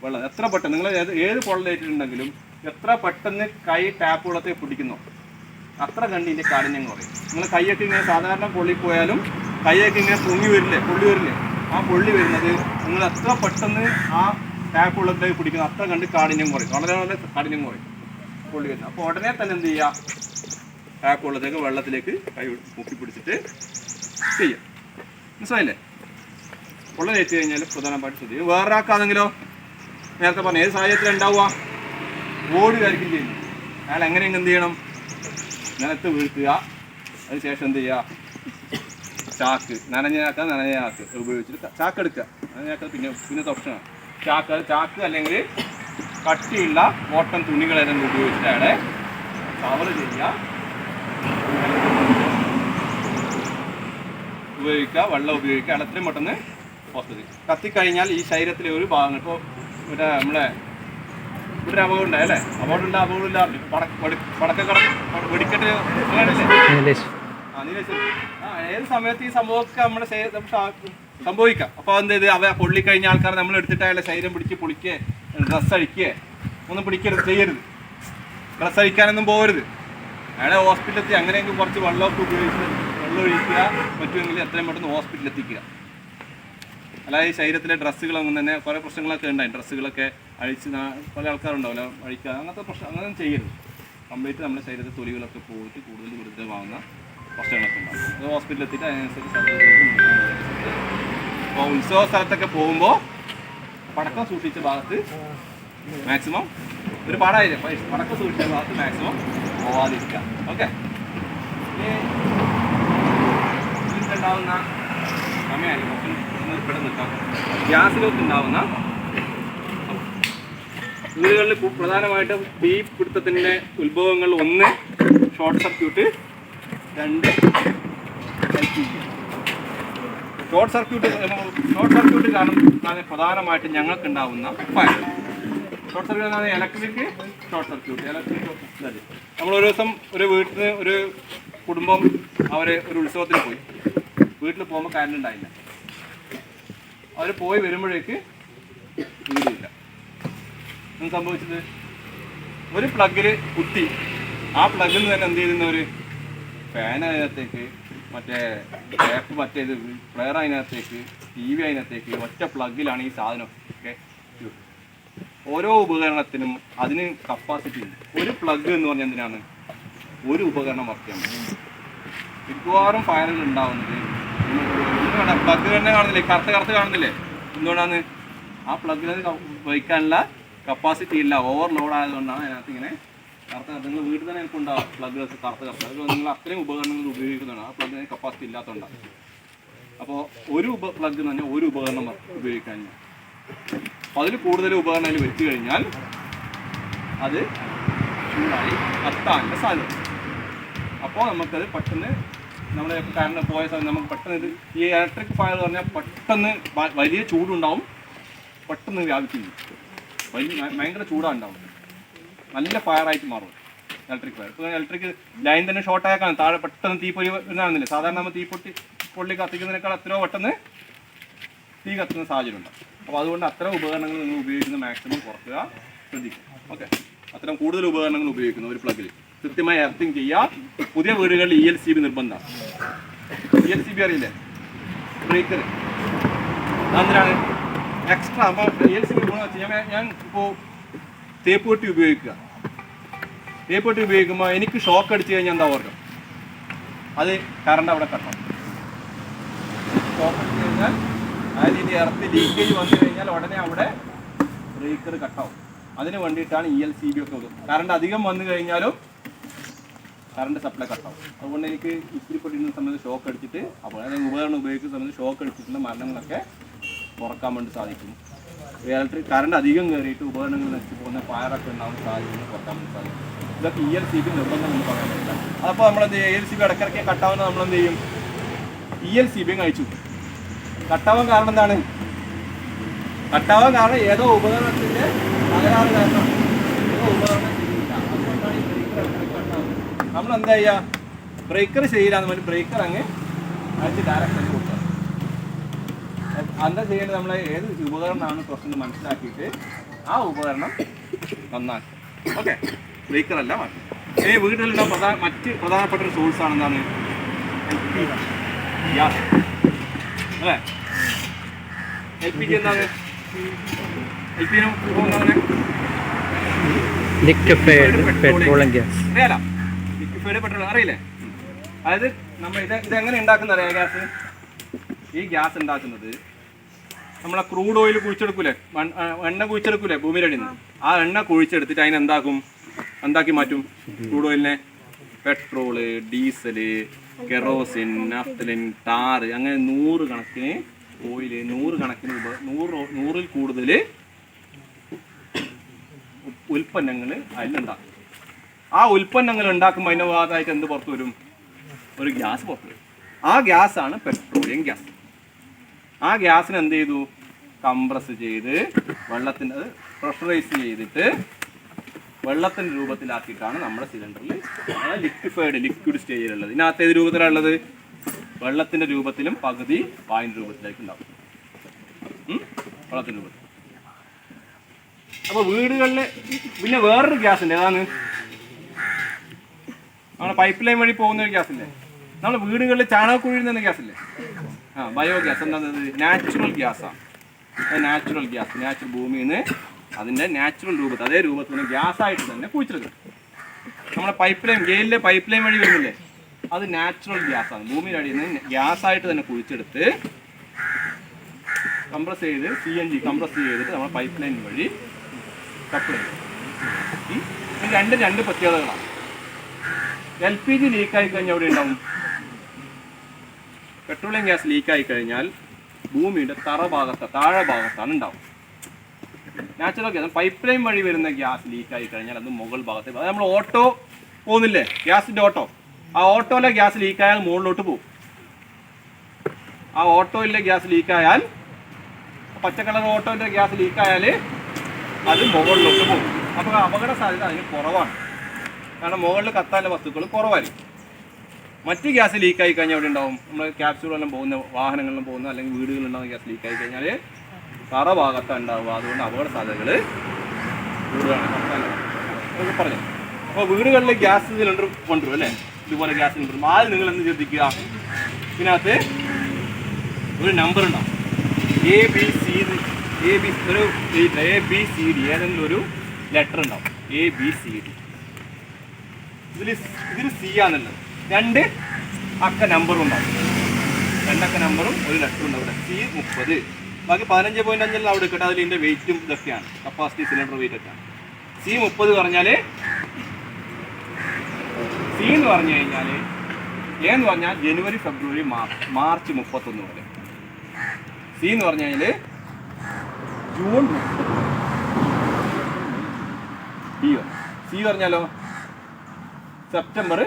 വെള്ളം. എത്ര പെട്ടെന്ന് നിങ്ങൾ ഏത് പൊള്ളലേറ്റിട്ടുണ്ടെങ്കിലും എത്ര പെട്ടെന്ന് കൈ ടാപ്പ് വെള്ളത്തെ പിടിക്കുന്നോ അത്ര കണ്ട് ഇതിൻ്റെ കാഠിന്യം കുറയും. നിങ്ങൾ കൈയൊക്കെ ഇങ്ങനെ സാധാരണ പൊള്ളിപ്പോയാലും കൈയൊക്കെ ഇങ്ങനെ പൊള്ളി വരില്ലേ, ആ പൊള്ളി വരുന്നത് നിങ്ങൾ എത്ര പെട്ടെന്ന് ആ ടാപ്പ് വെള്ളത്തിലേക്ക് പിടിക്കുന്നു അത്ര കണ്ട് കാഠിന്യം കുറയും, വളരെ കാഠിന്യം കുറയും പൊള്ളി വരുന്നത്. അപ്പോൾ ഉടനെ തന്നെ എന്ത് ചെയ്യുക? ടാപ്പ് വെള്ളത്തിലേക്ക് കൈ മുക്കി പിടിച്ചിട്ട് ചെയ്യാം. മനസ്സിലായില്ലേ? പൊള്ളലേറ്റ് കഴിഞ്ഞാൽ പ്രധാനമായിട്ട് ശ്രദ്ധിക്കും. വേറൊരാൾക്കാണെങ്കിലോ നേരത്തെ പറഞ്ഞ ഏത് സാഹചര്യത്തിൽ ഉണ്ടാവുക? ഓടുകയായിരിക്കും ചെയ്യുന്നത്. അയാൾ എങ്ങനെയെങ്കിലും എന്ത് ചെയ്യണം? നിലത്ത് വീഴ്ത്തുക. അതിനുശേഷം എന്ത് ചെയ്യുക? ചാക്ക് നനഞ്ഞ ചാക്ക് ഉപയോഗിച്ചിട്ട് ചാക്ക് എടുക്കുക. നനഞ്ഞ പിന്നെ ഓപ്ഷനാണ് ചാക്ക് അല്ലെങ്കിൽ കട്ടിയുള്ള കോട്ടൺ തുണികളെല്ലാം ഉപയോഗിച്ചിട്ട് അയാളെ കവർ ചെയ്യുക, ഉപയോഗിക്കുക, വെള്ളം ഉപയോഗിക്കുക. അയാൾ എത്രയും പെട്ടെന്ന് ഹോസ്പിറ്റലിൽ കത്തിക്കഴിഞ്ഞാൽ ഈ ശരീരത്തിലെ ഒരു ഭാഗം, ഇപ്പോൾ ഇവിടെ നമ്മളെ ഇവിടെ ഒരു അപകടം ഉണ്ടായല്ലേ, അപകടമില്ല വെടിക്കെട്ട് ഏത് സമയത്ത് ഈ സംഭവമൊക്കെ നമ്മുടെ ശരീരം സംഭവിക്കാം. അപ്പോൾ എന്ത് ചെയ്ത് അവ പൊള്ളിക്കഴിഞ്ഞ ആൾക്കാർ നമ്മൾ എടുത്തിട്ട് അയാളുടെ ശരീരം പിടിച്ച് പൊളിക്കുക, ഡ്രസ്സ് അഴിക്കുക, ഒന്നും പിടിക്കരുത്, ചെയ്യരുത്. ഡ്രസ്സ് അഴിക്കാനൊന്നും പോകരുത്. അയാളെ ഹോസ്പിറ്റലിലെത്തി അങ്ങനെയെങ്കിൽ കുറച്ച് വെള്ളമൊക്കെ ഉപയോഗിച്ച് വെള്ളം ഒഴിക്കുക, പറ്റുമെങ്കിൽ എത്രയും പെട്ടെന്ന് ഹോസ്പിറ്റലിൽ എത്തിക്കുക. അല്ലാതെ ഈ ശരീരത്തിലെ ഡ്രസ്സുകളൊന്നും തന്നെ കുറേ പ്രശ്നങ്ങളൊക്കെ ഉണ്ടായി, ഡ്രസ്സുകളൊക്കെ അഴിച്ച് പല ആൾക്കാരുണ്ടാവില്ല അഴിക്കുക, അങ്ങനത്തെ പ്രശ്നം അങ്ങനെയൊന്നും ചെയ്യരുത്. കംപ്ലീറ്റ് നമ്മുടെ ശരീരത്തിൽ തൊലികളൊക്കെ പോയിട്ട് കൂടുതൽ ഗുരുതരമാകുന്ന പ്രശ്നങ്ങളൊക്കെ ഉണ്ടാകും. അത് ഹോസ്പിറ്റലിൽ എത്തിയിട്ട് അതിനനുസരിച്ച്. അപ്പോൾ ഉത്സവ സ്ഥലത്തൊക്കെ പോകുമ്പോൾ പടക്കം സൂക്ഷിച്ച ഭാഗത്ത് മാക്സിമം ഒരു പാടായില്ല, പടക്കം സൂക്ഷിച്ച ഭാഗത്ത് മാക്സിമം പോവാതിരിക്കുക. ഓക്കെ, ഉണ്ടാവുന്ന സമയമായിരിക്കും ഇവിടെ നിൽക്കാം. ഗ്യാസിലൊക്കെ ഉണ്ടാവുന്ന വീടുകളിൽ പ്രധാനമായിട്ടും തീ പിടുത്തത്തിൻ്റെ ഉത്ഭവങ്ങൾ: 1 short circuit, 2 LPG. Short circuit കാരണം പ്രധാനമായിട്ടും ഞങ്ങൾക്കുണ്ടാവുന്ന ഫയർ. ഷോർട്ട് സർക്യൂട്ട് എന്നാൽ ഇലക്ട്രിക് ഷോർട്ട് സർക്യൂട്ട്. നമ്മളൊരു ദിവസം ഒരു വീട്ടിൽ നിന്ന് ഒരു കുടുംബം അവർ ഒരു ഉത്സവത്തിന് പോയി. വീട്ടിൽ പോകുമ്പോൾ കറണ്ട് ഉണ്ടായില്ല. അവർ പോയി വരുമ്പോഴേക്ക് വീടില്ല. എന്ത് സംഭവിച്ചത്? ഒരു പ്ലഗിൽ കുത്തി, ആ പ്ലഗിൽ നിന്ന് തന്നെ എന്ത് ചെയ്തിരുന്ന ഒരു ഫാൻ അതിനകത്തേക്ക്, മറ്റേത് പ്ലെയർ അതിനകത്തേക്ക്, TV അതിനകത്തേക്ക്, ഒറ്റ പ്ലഗിലാണ് ഈ സാധനം ഒക്കെ. ഓരോ ഉപകരണത്തിനും അതിന് കപ്പാസിറ്റി ഉണ്ട്. ഒരു പ്ലഗ് എന്ന് പറഞ്ഞാൽ എന്തിനാണ്? ഒരു ഉപകരണം വർക്ക് ചെയ്യാൻ. മിക്കവാറും ഫയറുകൾ ഉണ്ടാവുന്നത് പ്ലഗ് തന്നെ കാണുന്നില്ലേ, കറുത്ത് കാണുന്നില്ലേ? എന്തുകൊണ്ടാണ്? ആ പ്ലഗിന് വഹിക്കാനുള്ള കപ്പാസിറ്റി ഇല്ല, ഓവർലോഡ് ആയതുകൊണ്ടാണ് അതിനകത്ത് ഇങ്ങനെ കറുത്ത നിങ്ങൾ വീട്ടിൽ തന്നെ എനിക്ക് ഉണ്ടാവും പ്ലഗ് കറുത്ത അത് നിങ്ങൾ അത്രയും ഉപകരണങ്ങൾ ഉപയോഗിക്കുന്നതാണ്. ആ പ്ലഗിന് കപ്പാസിറ്റി ഇല്ലാത്തതുകൊണ്ടാണ്. അപ്പോൾ ഒരു പ്ലഗ് തന്നെ ഒരു ഉപകരണം ഉപയോഗിക്കാൻ, അപ്പോൾ അതിൽ കൂടുതൽ ഉപകരണം അതിൽ വെച്ച് കഴിഞ്ഞാൽ അത് ചൂടായി കത്താനുള്ള സാധ്യത. അപ്പോൾ നമുക്കത് പെട്ടെന്ന് നമ്മുടെ കറണ്ട് പോയ സമയം നമുക്ക് പെട്ടെന്ന് ഇത് ഈ ഇലക്ട്രിക് ഫയർ എന്ന് പറഞ്ഞാൽ പെട്ടെന്ന് വലിയ ചൂടുണ്ടാവും, പെട്ടെന്ന് വ്യാപിക്കുന്നു, ഭയങ്കര ചൂടാണ് ഉണ്ടാവും, നല്ല ഫയറായിട്ട് മാറും ഇലക്ട്രിക് ഫയർ. ഇപ്പോൾ ഇലക്ട്രിക് ലൈൻ തന്നെ ഷോർട്ടായാൽ താഴെ പെട്ടെന്ന് തീപ്പൊരി ഇതാകുന്നില്ല. സാധാരണ നമ്മൾ പൊള്ളി കത്തിക്കുന്നതിനേക്കാൾ എത്രയോ പെട്ടെന്ന് തീ കത്തുന്ന സാഹചര്യം ഉണ്ട്. അപ്പോൾ അതുകൊണ്ട് അത്തരം ഉപകരണങ്ങൾ നിങ്ങൾ ഉപയോഗിക്കുന്ന മാക്സിമം കുറക്കുക, ശ്രദ്ധിക്കുക. ഓക്കെ, അത്തരം കൂടുതൽ ഉപകരണങ്ങൾ ഉപയോഗിക്കുന്ന ഒരു പ്ലഗിൽ കൃത്യമായി എർത്തിങ് ചെയ്യുക. പുതിയ വീടുകളിൽ ELCB നിർബന്ധമാണ്. ELCB അറിയില്ലേ, ബ്രേക്കർ. അതെന്തിനാണ് എക്സ്ട്രാ. അപ്പോൾ ELCB ഞാൻ ഇപ്പോൾ തേപ്പ് പെട്ടി ഉപയോഗിക്കുക. തേപ്പ് പെട്ടി ഉപയോഗിക്കുമ്പോൾ എനിക്ക് ഷോക്ക് അടിച്ചു കഴിഞ്ഞാൽ എന്താ ഓർക്കും, അത് കറണ്ട് അവിടെ കട്ടാവും. ഷോക്ക് അടിച്ചു കഴിഞ്ഞാൽ അതായത് ഇതിൻ്റെ എർത്ത് ലീക്കേജ് വന്നു കഴിഞ്ഞാൽ ഉടനെ അവിടെ ബ്രേക്കർ കട്ടാവും. അതിന് വേണ്ടിയിട്ടാണ് ELCB ഒക്കെ ഉള്ളത്. കറണ്ട് അധികം വന്നു കഴിഞ്ഞാലും കറണ്ട് സപ്ലൈ കട്ടാവും. അതുകൊണ്ട് എനിക്ക് ഇസ്തിരിപ്പെട്ടിരുന്ന സമയത്ത് ഷോക്ക് അടിച്ചിട്ട്, അപ്പോൾ അതായത് ഉപകരണം ഉപയോഗിക്കുന്ന സമയത്ത് ഷോക്ക് അടിച്ചിട്ടുള്ള മരണങ്ങളൊക്കെ കുറക്കാൻ വേണ്ടി സാധിക്കും. ഇലക്ട്രിക് കറണ്ട് അധികം കയറിയിട്ട് ഉപകരണങ്ങൾ നശിച്ചു പോകുന്ന ഫയറൊക്കെ ഉണ്ടാകുന്ന സാഹചര്യങ്ങൾ കുറക്കാൻ വേണ്ടി സാധിക്കും. ഇതൊക്കെ ELCB നിർബന്ധം എന്ന് പറയാൻ പറ്റില്ല. അപ്പോൾ നമ്മളെന്ത് ചെയ്യും, ELCB ഇടയ്ക്കിടയ്ക്ക് കട്ടാവുന്ന നമ്മളെന്ത് ചെയ്യും, ELCB കഴിച്ചു. കട്ടാവാൻ കാരണം എന്താണ്, കട്ടാവാൻ കാരണം ഏതോ ഉപകരണത്തിൻ്റെ തകരാറ് കാരണമാണ്. ഏതോ ഉപകരണം ശരിയില്ല, അതുകൊണ്ടാണ് ഈ ബ്രേക്കർ ഇടയ്ക്കിടയ്ക്ക് കട്ടാവുന്നത്. നമ്മളെന്താ ചെയ്യുക, ബ്രേക്കർ ശരിയില്ലാന്ന് പറഞ്ഞ് ബ്രേക്കർ അങ്ങ് അടിച്ച് ഡയറക്റ്റ് കൊടുക്കുക. എന്താ ചെയ്യേണ്ടത്, നമ്മൾ ഏത് ഉപകരണമാണ് പ്രശ്നം മനസ്സിലാക്കിയിട്ട് ആ ഉപകരണം നന്നാക്കുക. ഓക്കെ, ബ്രേക്കറല്ല മാറ്റി. ഈ വീട്ടിലുള്ള മറ്റ് പ്രധാനപ്പെട്ട ഒരു സോഴ്സാണ് എന്താണ്, LPG ഗ്യാസ് അല്ലേ. LPG എന്താണ്, LPG
ലിക്വിഫൈഡ് പെട്രോളിയം ഗ്യാസ്
അറിയാലോ, ലിക്വിഫൈഡ് പെട്രോൾ അറിയില്ലേ. അതായത് നമ്മൾ ഇതെങ്ങനെ ഉണ്ടാക്കുന്ന അറിയാം ഗ്യാസ്. ഈ ഗ്യാസ് ഉണ്ടാക്കുന്നത് നമ്മളെ ക്രൂഡ് ഓയിൽ കുഴിച്ചെടുക്കൂലേ, എണ്ണ കുഴിച്ചെടുക്കൂലേ ഭൂമിയിലടിയിൽ നിന്ന്. ആ എണ്ണ കുഴിച്ചെടുത്തിട്ട് എന്താക്കി മാറ്റും ക്രൂഡ് ഓയിലിനെ. Petrol, diesel, kerosene, naphthalene, tar, അങ്ങനെ 100 കണക്കിന് ഓയിൽ, 100 കണക്കിന് 100ൽ കൂടുതൽ ഉൽപ്പന്നങ്ങൾ അതിലുണ്ടാക്കും. ആ ഉൽപ്പന്നങ്ങൾ ഉണ്ടാക്കുമ്പോൾ അതിൻ്റെ ഭാഗമായിട്ട് എന്ത് പുറത്തു വരും, ഒരു ഗ്യാസ് പുറത്തു വരും. ആ ഗ്യാസാണ് പെട്രോളിയം ഗ്യാസ്. ആ ഗ്യാസിന് എന്ത് ചെയ്തു, കംപ്രസ് ചെയ്ത് വെള്ളത്തിൻ്റെ അത് പ്രഷറൈസ് ചെയ്തിട്ട് വെള്ളത്തിൻ്റെ രൂപത്തിലാക്കിയിട്ടാണ് നമ്മുടെ സിലിണ്ടറിൽ ലിക്വിഡ് സ്റ്റേജിലുള്ളത്. ഇതിനകത്ത് ഏത് രൂപത്തിലുള്ളത്, വെള്ളത്തിൻ്റെ രൂപത്തിലും പകുതി വായുവിൻ്റെ രൂപത്തിലേക്ക് ഉണ്ടാവും, വെള്ളത്തിൻ്റെ രൂപത്തിൽ. അപ്പോൾ വീടുകളിൽ പിന്നെ വേറൊരു ഗ്യാസ് ഉണ്ട്, ഏതാണ് നമ്മുടെ പൈപ്പ് ലൈൻ വഴി പോകുന്ന ഒരു ഗ്യാസ് ഇല്ലേ. നമ്മൾ വീടുകളിൽ ചാണകക്കുഴിയിൽ നിന്ന് ഗ്യാസ് ഇല്ലേ, ബയോഗ്യാസ്. എന്താണത്, നാച്ചുറൽ ഗ്യാസാണ്. നാച്ചുറൽ ഗ്യാസ് ഭൂമിയിൽ നിന്ന് അതിൻ്റെ നാച്ചുറൽ രൂപത്തിൽ അതേ രൂപത്തിൽ ഗ്യാസായിട്ട് തന്നെ കുഴിച്ചെടുക്കും. നമ്മുടെ പൈപ്പ് ലൈൻ, ഗെയിലിലെ പൈപ്പ് ലൈൻ വഴി വരുന്നില്ലേ, അത് നാച്ചുറൽ ഗ്യാസാണ്. ഭൂമിയുടെ അടിയിൽ നിന്ന് ഗ്യാസായിട്ട് തന്നെ കുഴിച്ചെടുത്ത് കംപ്രസ് ചെയ്ത് CNG കംപ്രസ് ചെയ്തിട്ട് നമ്മുടെ പൈപ്പ് ലൈൻ വഴി സപ്ലൈ ചെയ്യും. ഈ രണ്ട് പ്രത്യേകതകളാണ്. LPG ലീക്കായി കഴിഞ്ഞാൽ എവിടെ ഉണ്ടാവും, പെട്രോളിയം ഗ്യാസ് ലീക്കായി കഴിഞ്ഞാൽ ഭൂമിയുടെ താഴെ ഭാഗത്താണ് ഉണ്ടാവും. നാച്ചുറൽ ഗ്യാസ് പൈപ്പ് ലൈൻ വഴി വരുന്ന ഗ്യാസ് ലീക്കായി കഴിഞ്ഞാൽ അത് മുകൾ ഭാഗത്ത്. അത് നമ്മൾ ഓട്ടോ പോകുന്നില്ലേ, ഗ്യാസിൻ്റെ ഓട്ടോ, ആ ഓട്ടോയിലെ ഗ്യാസ് ലീക്കായാൽ മുകളിലോട്ട് പോകും. ആ ഓട്ടോയിലെ ഗ്യാസ് ലീക്കായാൽ, പച്ച കളർ ഓട്ടോയിലെ ഗ്യാസ് ലീക്കായാൽ അത് മുകളിലോട്ട് പോകും. അപ്പോൾ അപകട സാധ്യത അതിന് കുറവാണ്, കാരണം മുകളിൽ കത്താനുള്ള വസ്തുക്കൾ കുറവായിരിക്കും. മറ്റ് ഗ്യാസ് ലീക്കായി കഴിഞ്ഞാൽ എവിടെ ഉണ്ടാവും, നമ്മൾ ക്യാപ്സ്യൂളെല്ലാം പോകുന്ന വാഹനങ്ങളിലും പോകുന്ന അല്ലെങ്കിൽ വീടുകളിലുണ്ടാകുന്ന ഗ്യാസ് ലീക്കായി കഴിഞ്ഞാൽ തറ ഭാഗത്താണ് ഉണ്ടാവുക. അതുകൊണ്ട് അപകട സാധ്യതകൾ കൂടുതലാണ് പറഞ്ഞു. അപ്പോൾ വീടുകളിൽ ഗ്യാസ് സിലിണ്ടർ കൊണ്ടുവരും അല്ലേ, ഇതുപോലെ ഗ്യാസ് സിലിണ്ടർ. ആദ്യം നിങ്ങൾ എന്ത് ശ്രദ്ധിക്കുക, ഇതിനകത്ത് ഒരു നമ്പർ ഉണ്ടാവും, ABCD ഏതെങ്കിലും ഒരു ലെറ്റർ ഉണ്ടാവും, ABCD. ഇതിൽ C ആണുള്ളത്. 2 അക്ക നമ്പറും ഉണ്ടാവും, 2 അക്ക നമ്പറും ഒരു ലെറ്ററും ഉണ്ടാവും. C30. ബാക്കി 15.5 അവിടെ എടുക്കട്ടെ, അതിൽ ഇതിൻ്റെ വെയിറ്റും ഇതൊക്കെയാണ്, കപ്പാസിറ്റി സിലിണ്ടർ വെയിറ്റ് ഒക്കെയാണ്. C30 പറഞ്ഞാൽ സി എന്ന് പറഞ്ഞു കഴിഞ്ഞാൽ എ എന്ന് പറഞ്ഞാൽ ജനുവരി ഫെബ്രുവരി മാർച്ച് 31 വരെ. സി എന്ന് പറഞ്ഞു കഴിഞ്ഞാൽ ജൂൺ 30. സി പറഞ്ഞാലോ സെപ്റ്റംബർ.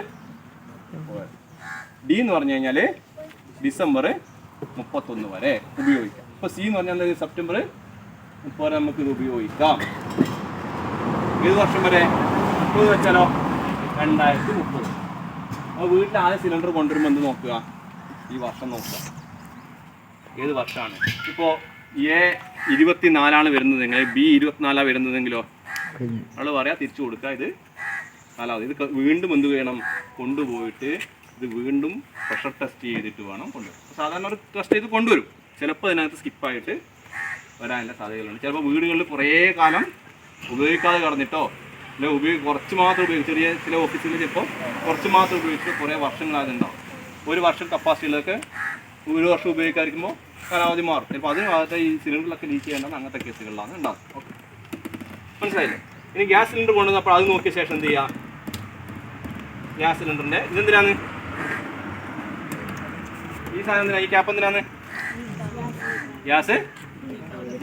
ഡി എന്ന് പറഞ്ഞു കഴിഞ്ഞാൽ ഡിസംബർ 31 വരെ ഉപയോഗിക്കാം. ഇപ്പോൾ സി എന്ന് പറഞ്ഞാൽ സെപ്റ്റംബർ 30 വരെ നമുക്കിത് ഉപയോഗിക്കാം. ഏത് വർഷം വരെ? 30 വെച്ചാലോ 2030. അപ്പോൾ വീട്ടിൽ ആദ്യം സിലിണ്ടർ കൊണ്ടുവരുമ്പോൾ എന്ത് നോക്കുക? ഈ വർഷം നോക്കുക, ഏത് വർഷമാണ്. ഇപ്പോൾ എ 24 വരുന്നതെങ്കിൽ ബി 24 വരുന്നതെങ്കിലോ നമ്മൾ പറയാം തിരിച്ചു കൊടുക്കുക, ഇത് കാലാവധി. ഇത് വീണ്ടും എന്ത് വേണം? കൊണ്ടുപോയിട്ട് ഇത് വീണ്ടും പ്രഷർ ടെസ്റ്റ് ചെയ്തിട്ട് വേണം കൊണ്ടുവരും. സാധാരണ ഒരു ടെസ്റ്റ് ചെയ്ത് കൊണ്ടുവരും. ചിലപ്പോൾ അതിനകത്ത് സ്കിപ്പായിട്ട് വരാനുള്ള സാധ്യതകളുണ്ട്. ചിലപ്പോൾ വീടുകളിൽ കുറേ കാലം ഉപയോഗിക്കാതെ കിടന്നിട്ടോ അല്ലെങ്കിൽ കുറച്ച് മാത്രം ഉപയോഗിച്ച് ചില ഓഫീസുകളിൽ ചിലപ്പോൾ കുറച്ച് മാത്രം ഉപയോഗിച്ചിട്ട് കുറേ വർഷങ്ങളായിട്ടുണ്ടാവും. ഒരു വർഷം കപ്പാസിറ്റിയിലൊക്കെ 1 വർഷം ഉപയോഗിക്കാതിരിക്കുമ്പോൾ കാലാവധി മാറും. ചിലപ്പോൾ അതിന് ഭാഗത്ത് ഈ സിലിണ്ടറിലൊക്കെ ലീക്ക് ചെയ്യേണ്ടത് അങ്ങനത്തെ കേസുകളിലാണ് ഉണ്ടാവും. ഓക്കെ, മനസ്സിലായില്ലേ? ഇനി ഗ്യാസ് സിലിണ്ടർ കൊണ്ടുവന്നപ്പോൾ അത് നോക്കിയ ശേഷം എന്ത് ചെയ്യുക? ഗ്യാസ് സിലിണ്ടറിൻ്റെ ഇതെന്തിനാണ്? ഈ സാധനം എന്തിനാ? ഈ ക്യാപ്പ് എന്തിനാണ്? Gas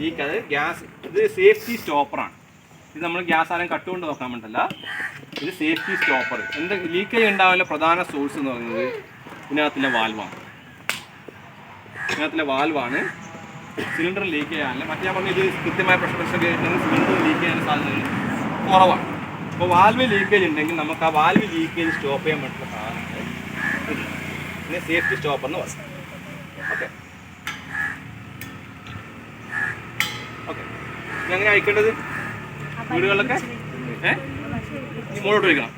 leak. അത് ഗ്യാസ് ഇത് സേഫ്റ്റി സ്റ്റോപ്പറാണ്. ഇത് നമ്മൾ ഗ്യാസ് ആരും കട്ടുകൊണ്ട് നോക്കാൻ വേണ്ടല്ല, ഇത് സേഫ്റ്റി സ്റ്റോപ്പർ. എന്താ ലീക്കേജ് ഉണ്ടാവാനുള്ള പ്രധാന സോഴ്സ് എന്ന് പറയുന്നത് ഇതിനകത്തുള്ള വാൽവാണ്. ഇതിനകത്തുള്ള വാൽവാണ് സിലിണ്ടർ ലീക്ക് ചെയ്യാനുള്ള. മറ്റേ ഞാൻ പറഞ്ഞു ഇത് കൃത്യമായ പ്രഷർ കയറ്റുന്നത് സിലിണ്ടർ ലീക്ക് ചെയ്യാൻ സാധ്യതകൾ കുറവാണ്. അപ്പോൾ വാൽവ് ലീക്കേജ് ഉണ്ടെങ്കിൽ നമുക്ക് ആ വാൽവ് ലീക്കേജ് സ്റ്റോപ്പ് ചെയ്യാൻ പറ്റുന്ന സാധനങ്ങൾ ഇതിനെ സേഫ്റ്റി സ്റ്റോപ്പർ എന്ന് പറയും. ഓക്കെ ഓക്കെ, ഇതെങ്ങനെ അയക്കേണ്ടത്? വീടുകളിലൊക്കെ മുകളിലോട്ട് വയ്ക്കണം,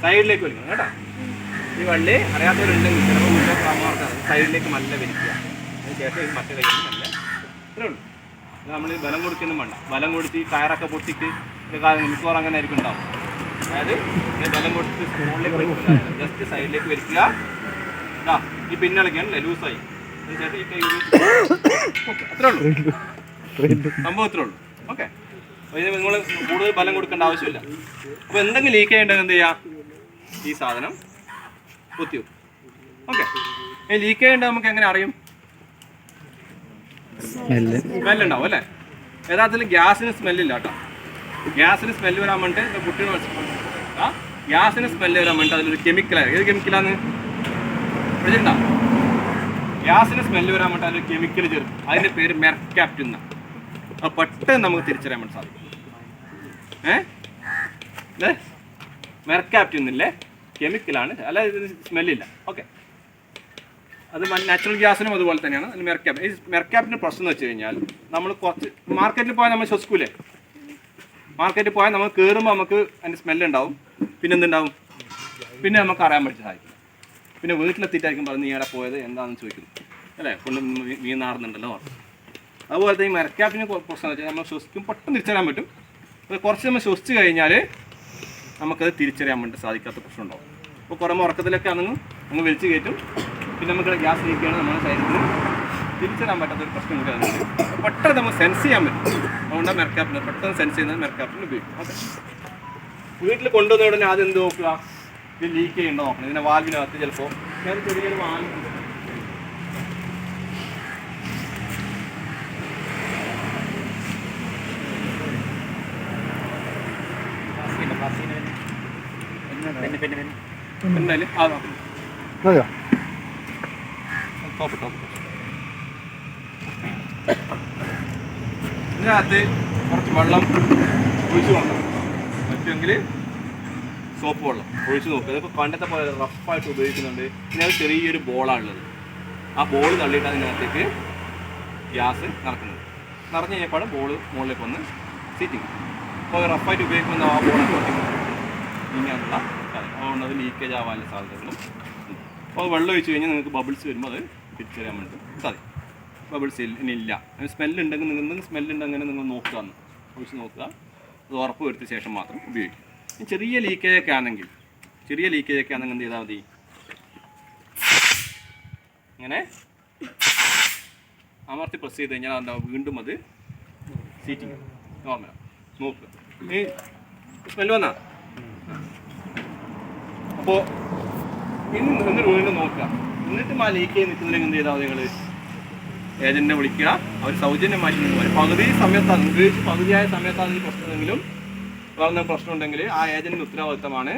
സൈഡിലേക്ക് വലിക്കണം കേട്ടോ. ഈ വള്ളി അറിയാത്തവരുണ്ടെങ്കിൽ ചിലപ്പോൾ വീട്ടിലൊക്കെ അമ്മമാർക്ക് സൈഡിലേക്ക് നല്ല വലിക്കുക. അതിന് ശേഷം ഇത് മറ്റേ കയ്യിൽ നല്ല ഇത്രേ ഉള്ളൂ. നമ്മൾ ബലം കൊടുക്കുന്നു വേണ്ട. ബലം കൊടുത്ത് ഈ ടയറൊക്കെ പൊട്ടിയിട്ട് മിക്കവാറും അങ്ങനെ ആയിരിക്കും ഉണ്ടാവും. അതായത് ബലം കൊടുത്ത് സ്പൂണിലേക്ക് വലിക്കുക, ജസ്റ്റ് സൈഡിലേക്ക് വലിക്കുക. ഇതാ ഈ പിന്നിളക്കിയാണല്ലേ ലൂസായി. അതിന് ശേഷം ഈ കൈ അത്രേ ഉള്ളൂ, സംഭവം ഇത്രേ ഉള്ളൂ. ഓക്കെ, നിങ്ങൾ കൂടുതൽ ബലം കൊടുക്കേണ്ട ആവശ്യമില്ല. അപ്പോൾ എന്തെങ്കിലും ലീക്ക് ചെയ്യേണ്ടത് എന്ത് ചെയ്യുക? ഈ സാധനം കുത്തി വെക്കും. ഓക്കെ, ലീക്ക് ചെയ്യേണ്ടത് നമുക്ക് എങ്ങനെ അറിയും? സ്മെല്ലുണ്ടാവും അല്ലേ? യഥാർത്ഥത്തിൽ ഗ്യാസിന് സ്മെല്ലില്ല കേട്ടോ. ഗ്യാസിന് സ്മെല്ല് വരാൻ വേണ്ടിയിട്ട് കുട്ടികൾ ഗ്യാസിന് സ്മെല്ല് വരാൻ വേണ്ടിയിട്ട് അതിലൊരു കെമിക്കലാണ്. ഏത് കെമിക്കലാന്ന് പഠിച്ചിട്ടുണ്ടോ? ഗ്യാസിന് സ്മെല്ല് വരാൻ വേണ്ടി അതിലൊരു കെമിക്കൽ ചേർക്കും. അതിൻ്റെ പേര് മെർക്കാപ്റ്റിൻ എന്നാണ്. അപ്പോൾ പെട്ടെന്ന് നമുക്ക് തിരിച്ചറിയാൻ വേണ്ടി സാധിക്കും. മെർക്കാപ്റ്റിന്നില്ലേ കെമിക്കലാണ്, അല്ല ഇത് സ്മെല്ലില്ല. ഓക്കെ, അത് നാച്ചുറൽ ഗ്യാസിനും അതുപോലെ തന്നെയാണ്. അതിന് മെർക്കാപ്പ്. ഈ മെർക്കാപ്പിൻ്റെ പ്രശ്നം എന്ന് വെച്ച് കഴിഞ്ഞാൽ നമ്മൾ കുറച്ച് മാർക്കറ്റിൽ പോയാൽ നമ്മൾ ശ്വസിക്കൂലേ? മാർക്കറ്റിൽ പോയാൽ നമ്മൾ കയറുമ്പോൾ നമുക്ക് അതിൻ്റെ സ്മെല്ലുണ്ടാവും. പിന്നെ എന്തുണ്ടാവും? പിന്നെ നമുക്ക് അറിയാൻ പറ്റി സാധിക്കും. പിന്നെ വീട്ടിലെത്തിയിട്ടായിരിക്കും പറഞ്ഞ് നീ എവിടെ പോയത് എന്താണെന്ന് ചോദിക്കുന്നു അല്ലേ? കൊണ്ട് മീൻ നാറുന്നുണ്ടല്ലോ. അതുപോലത്തെ ഈ മെർക്കാപ്പിന് പ്രശ്നം വെച്ചാൽ നമ്മൾ ശ്വസിക്കും പെട്ടെന്ന് തിരിച്ചറിയാൻ പറ്റും. അപ്പോൾ കുറച്ച് നമ്മൾ ശ്വസിച്ച് കഴിഞ്ഞാൽ നമുക്കത് തിരിച്ചറിയാൻ വേണ്ടി സാധിക്കാത്ത പ്രശ്നം ഉണ്ടാവും. അപ്പോൾ കുറേ ഉറക്കത്തിലൊക്കെ ആണെങ്കിൽ അങ്ങ് വലിച്ചു കയറ്റും. പിന്നെ നമുക്ക് ഗ്യാസ് ലീക്കാണ് നമ്മുടെ ശരീരത്തിന് തിരിച്ചറിയാൻ പറ്റാത്തൊരു പ്രശ്നം കൂടി അതുകൊണ്ട് പെട്ടെന്ന് നമുക്ക് സെൻസ് ചെയ്യാൻ പറ്റും. അതുകൊണ്ടാണ് മെർക്കാപ്പിന് പെട്ടെന്ന് സെൻസ് ചെയ്യുന്നത് മെർക്കാപ്പിന് ഉപയോഗിക്കും. ഓക്കെ, വീട്ടിൽ കൊണ്ടുവന്ന ഉടനെ ആദ്യം എന്ത് നോക്കുക? ഇത് ലീക്ക് ചെയ്യണ്ടോ നോക്കണം. ഇതിൻ്റെ വാൽവിനകത്ത് ചിലപ്പോൾ ഞാൻ ചെറിയൊരു വാൽവ് എന്തായാലും ഇതിനകത്ത് കുറച്ച് വെള്ളം ഒഴിച്ചു കൊണ്ടു, പറ്റുമെങ്കിൽ സോപ്പ് വെള്ളം ഒഴിച്ച് നോക്കുക. അതിപ്പോൾ പണ്ടത്തെ പോലെ റഫായിട്ട് ഉപയോഗിക്കുന്നുണ്ട്. ഇതിനകത്ത് ചെറിയൊരു ബോളാണുള്ളത്. ആ ബോൾ തള്ളിയിട്ട് അതിനകത്തേക്ക് ഗ്യാസ് നിറക്കുന്നത്. നിറഞ്ഞു കഴിഞ്ഞപ്പോൾ ബോൾ മുകളിലേക്ക് വന്ന് സീറ്റിങ്. അപ്പോൾ റഫായിട്ട് ഉപയോഗിക്കുന്ന ആ ബോളൊക്കെ ഒട്ടിക്കുന്നത് ഇങ്ങനെയുള്ള കാര്യം. അതുകൊണ്ട് അത് ലീക്കേജ് ആവാനുള്ള സാധ്യതകളും. അപ്പോൾ വെള്ളം ഒഴിച്ച് കഴിഞ്ഞാൽ നിങ്ങൾക്ക് ബബിൾസ് വരുമ്പോൾ അത് തിരിച്ചറിയാൻ വേണ്ടി സാധിക്കും. ബബിൾസ് ഇല്ല, അതിന് സ്മെല്ലുണ്ടെങ്കിൽ നിങ്ങൾക്ക് സ്മെല്ലുണ്ടെങ്കിൽ നിങ്ങൾ നോക്കുക, ഒഴിച്ച് നോക്കുക. അത് ഉറപ്പ് വരുത്തിയ ശേഷം മാത്രം ഉപയോഗിക്കും. ചെറിയ ലീക്കേജൊക്കെ ആണെങ്കിൽ എന്ത് ചെയ്താൽ മതി? ഇങ്ങനെ അമർത്തി പ്രസ് ചെയ്ത് കഴിഞ്ഞാൽ എന്താ വീണ്ടും അത് സീറ്റിങ് നോർമലാണ്. നോക്കുക. ഈ സ്മെല്ല് വന്നാ അപ്പോൾ ഇന്ന് വീണ്ടും നോക്കുക. എന്നിട്ട് ആ ലീക്ക് ചെയ്ത് നിൽക്കുന്നതിന് എന്ത് ചെയ്താൽ നിങ്ങൾ ഏജന്റിനെ വിളിക്കുക. അവർ സൗജന്യമായിട്ട് നിങ്ങൾ പറയും. പകുതി സമയത്താണ് ഉപയോഗിച്ച് പകുതിയായ സമയത്താണ് ഈ പ്രശ്നമെങ്കിലും വളർന്ന പ്രശ്നം ഉണ്ടെങ്കിൽ ആ ഏജന്റിൻ്റെ ഉത്തരവാദിത്തമാണ്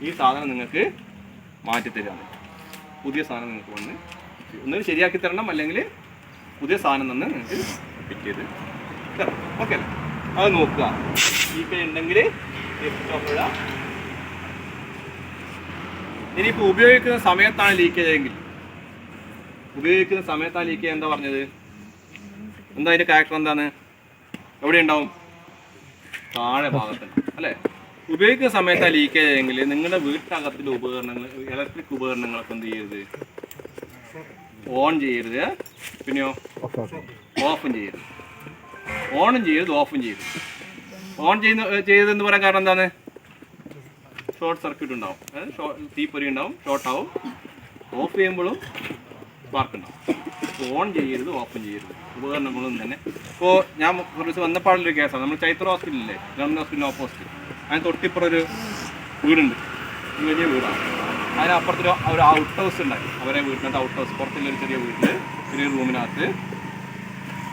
ഈ സാധനം നിങ്ങൾക്ക് മാറ്റിത്തരാണ്. പുതിയ സാധനം നിങ്ങൾക്ക് വന്ന് ഒന്നുകിൽ ശരിയാക്കി തരണം, അല്ലെങ്കിൽ പുതിയ സാധനം തന്നെ നിങ്ങൾക്ക് ഫിറ്റ് ചെയ്ത് തരണം. ഓക്കെ അല്ലേ? അത് നോക്കുക. ലീക്കേജ് ഉണ്ടെങ്കിൽ ഇനിയിപ്പോൾ ഉപയോഗിക്കുന്ന സമയത്താണ് ലീക്കേജ് എങ്കിൽ എന്താ പറഞ്ഞത്? എന്താ അതിൻ്റെ ക്യാരക്ടർ എന്താണ്? എവിടെ ഉണ്ടാവും? താഴെ ഭാഗത്തുണ്ട് അല്ലേ? ഉപയോഗിക്കുന്ന സമയത്താണ് ലീക്കേജ് എങ്കിൽ നിങ്ങളുടെ വീട്ടിനകത്തിലെ ഉപകരണങ്ങൾ, ഇലക്ട്രിക് ഉപകരണങ്ങളൊക്കെ എന്ത് ചെയ്യരുത്? ഓൺ ചെയ്യരുത്. പിന്നെയോ ഓഫും ചെയ്യരുത്. ഓണും ചെയ്യരുത്, ഓഫും ചെയ്യരുത്. ഓൺ ചെയ്തതെന്ന് പറയാൻ കാരണം എന്താണ്? ഷോർട്ട് സർക്യൂട്ട് ഉണ്ടാവും, അതായത് തീപ്പൊരി ഉണ്ടാവും, ഷോർട്ട് ആവും. ഓഫ് ചെയ്യുമ്പോഴും സ്പാർക്ക് ഉണ്ടാവും. ഓൺ ചെയ്യരുത്, ഓഫും ചെയ്യരുത് ഉപകരണങ്ങളൊന്നും തന്നെ. ഇപ്പോൾ ഞാൻ കുറച്ച് വന്നപ്പാടുള്ളൊരു കേസാണ്. നമ്മൾ ചൈത്ര ഹോസ്പിറ്റലില്ലേ, ഗവൺമെൻറ് ഹോസ്പിറ്റലിന് ഓപ്പോസിറ്റ്, അതിന് തൊട്ടിപ്പുറം ഒരു വീടുണ്ട്. വലിയ വീടാണ്. അതിനപ്പുറത്തൊരു ഒരു ഔട്ട് ഹൗസ് ഉണ്ടായി. അവരെ വീട്ടിനകത്ത് ഔട്ട് ഹൗസ്, പുറത്തുള്ളൊരു ചെറിയ വീട്ടിൽ ചെറിയ റൂമിനകത്ത്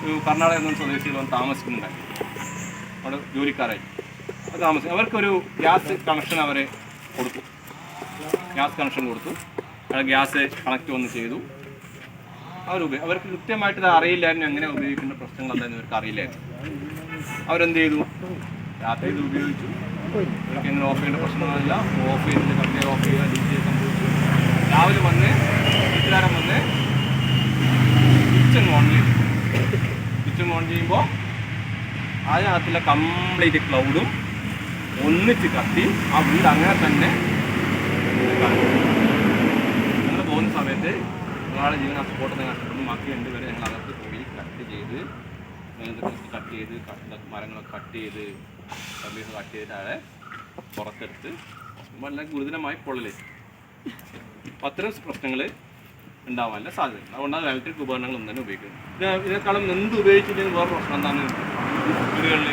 ഒരു കർണാടക എന്ന സ്വദേശികൾ വന്ന് താമസിക്കുന്നുണ്ടായി. അവിടെ ജോലിക്കാരായി താമസിക്കും. അവർക്കൊരു ഗ്യാസ് കണക്ഷൻ അവരെ കൊടുത്തു. ഗ്യാസ് കണക്ഷൻ കൊടുത്തു. അവിടെ ഗ്യാസ് കണക്ട് വന്ന് ചെയ്തു. അവർക്ക് കൃത്യമായിട്ട് ഇത് അറിയില്ലായിരുന്നു, എങ്ങനെ ഉപയോഗിക്കേണ്ട പ്രശ്നങ്ങൾ എന്താണെന്ന് ഇവർക്ക് അറിയില്ലായിരുന്നു. അവരെന്ത് ചെയ്തു? രാത്രി ഇത് ഉപയോഗിച്ചു. ഇവർക്ക് എങ്ങനെ ഓഫ് ചെയ്യേണ്ട പ്രശ്നങ്ങളില്ല. ഓഫ് ചെയ്തിട്ട് കമ്പനി ഓഫ് ചെയ്യുക, ലീക്കേജ് സംഭവിച്ചു. രാവിലെ വന്ന് വീട്ടുകാരൻ വന്ന് കിച്ചൺ ഓൺ ചെയ്തു. കിച്ചൺ ഓൺ ചെയ്യുമ്പോൾ അതിനകത്തുള്ള കംപ്ലീറ്റ് ക്ലൗഡും ഒന്നിച്ച് കത്തി ആ വീട് അങ്ങനെ തന്നെ ഞങ്ങൾ പോകുന്ന സമയത്ത് ഒരാളെ ജീവൻ സ്പോട്ടിൽ നഷ്ടപ്പെടുന്നു. ബാക്കി രണ്ടുപേരെ ഞങ്ങൾ അകത്ത് പോയി കട്ട് ചെയ്ത് മരങ്ങളൊക്കെ കട്ട് ചെയ്ത് കമ്പീസ് കട്ട് ചെയ്തിട്ട് ആളെ പുറത്തെടുത്ത് വളരെ ഗുരുതരമായി പൊള്ളല്. അത്തരം പ്രശ്നങ്ങൾ ഉണ്ടാവാനുള്ള സാധ്യത. അതുകൊണ്ടാണ് ഇലക്ട്രിക് ഉപകരണങ്ങളൊന്നും തന്നെ ഉപയോഗിക്കുന്നത്. ഇതിനേക്കാളും എന്ത് ഉപയോഗിച്ചിട്ടുണ്ടെങ്കിൽ വേറെ പ്രശ്നം എന്താണ്? വീടുകളിൽ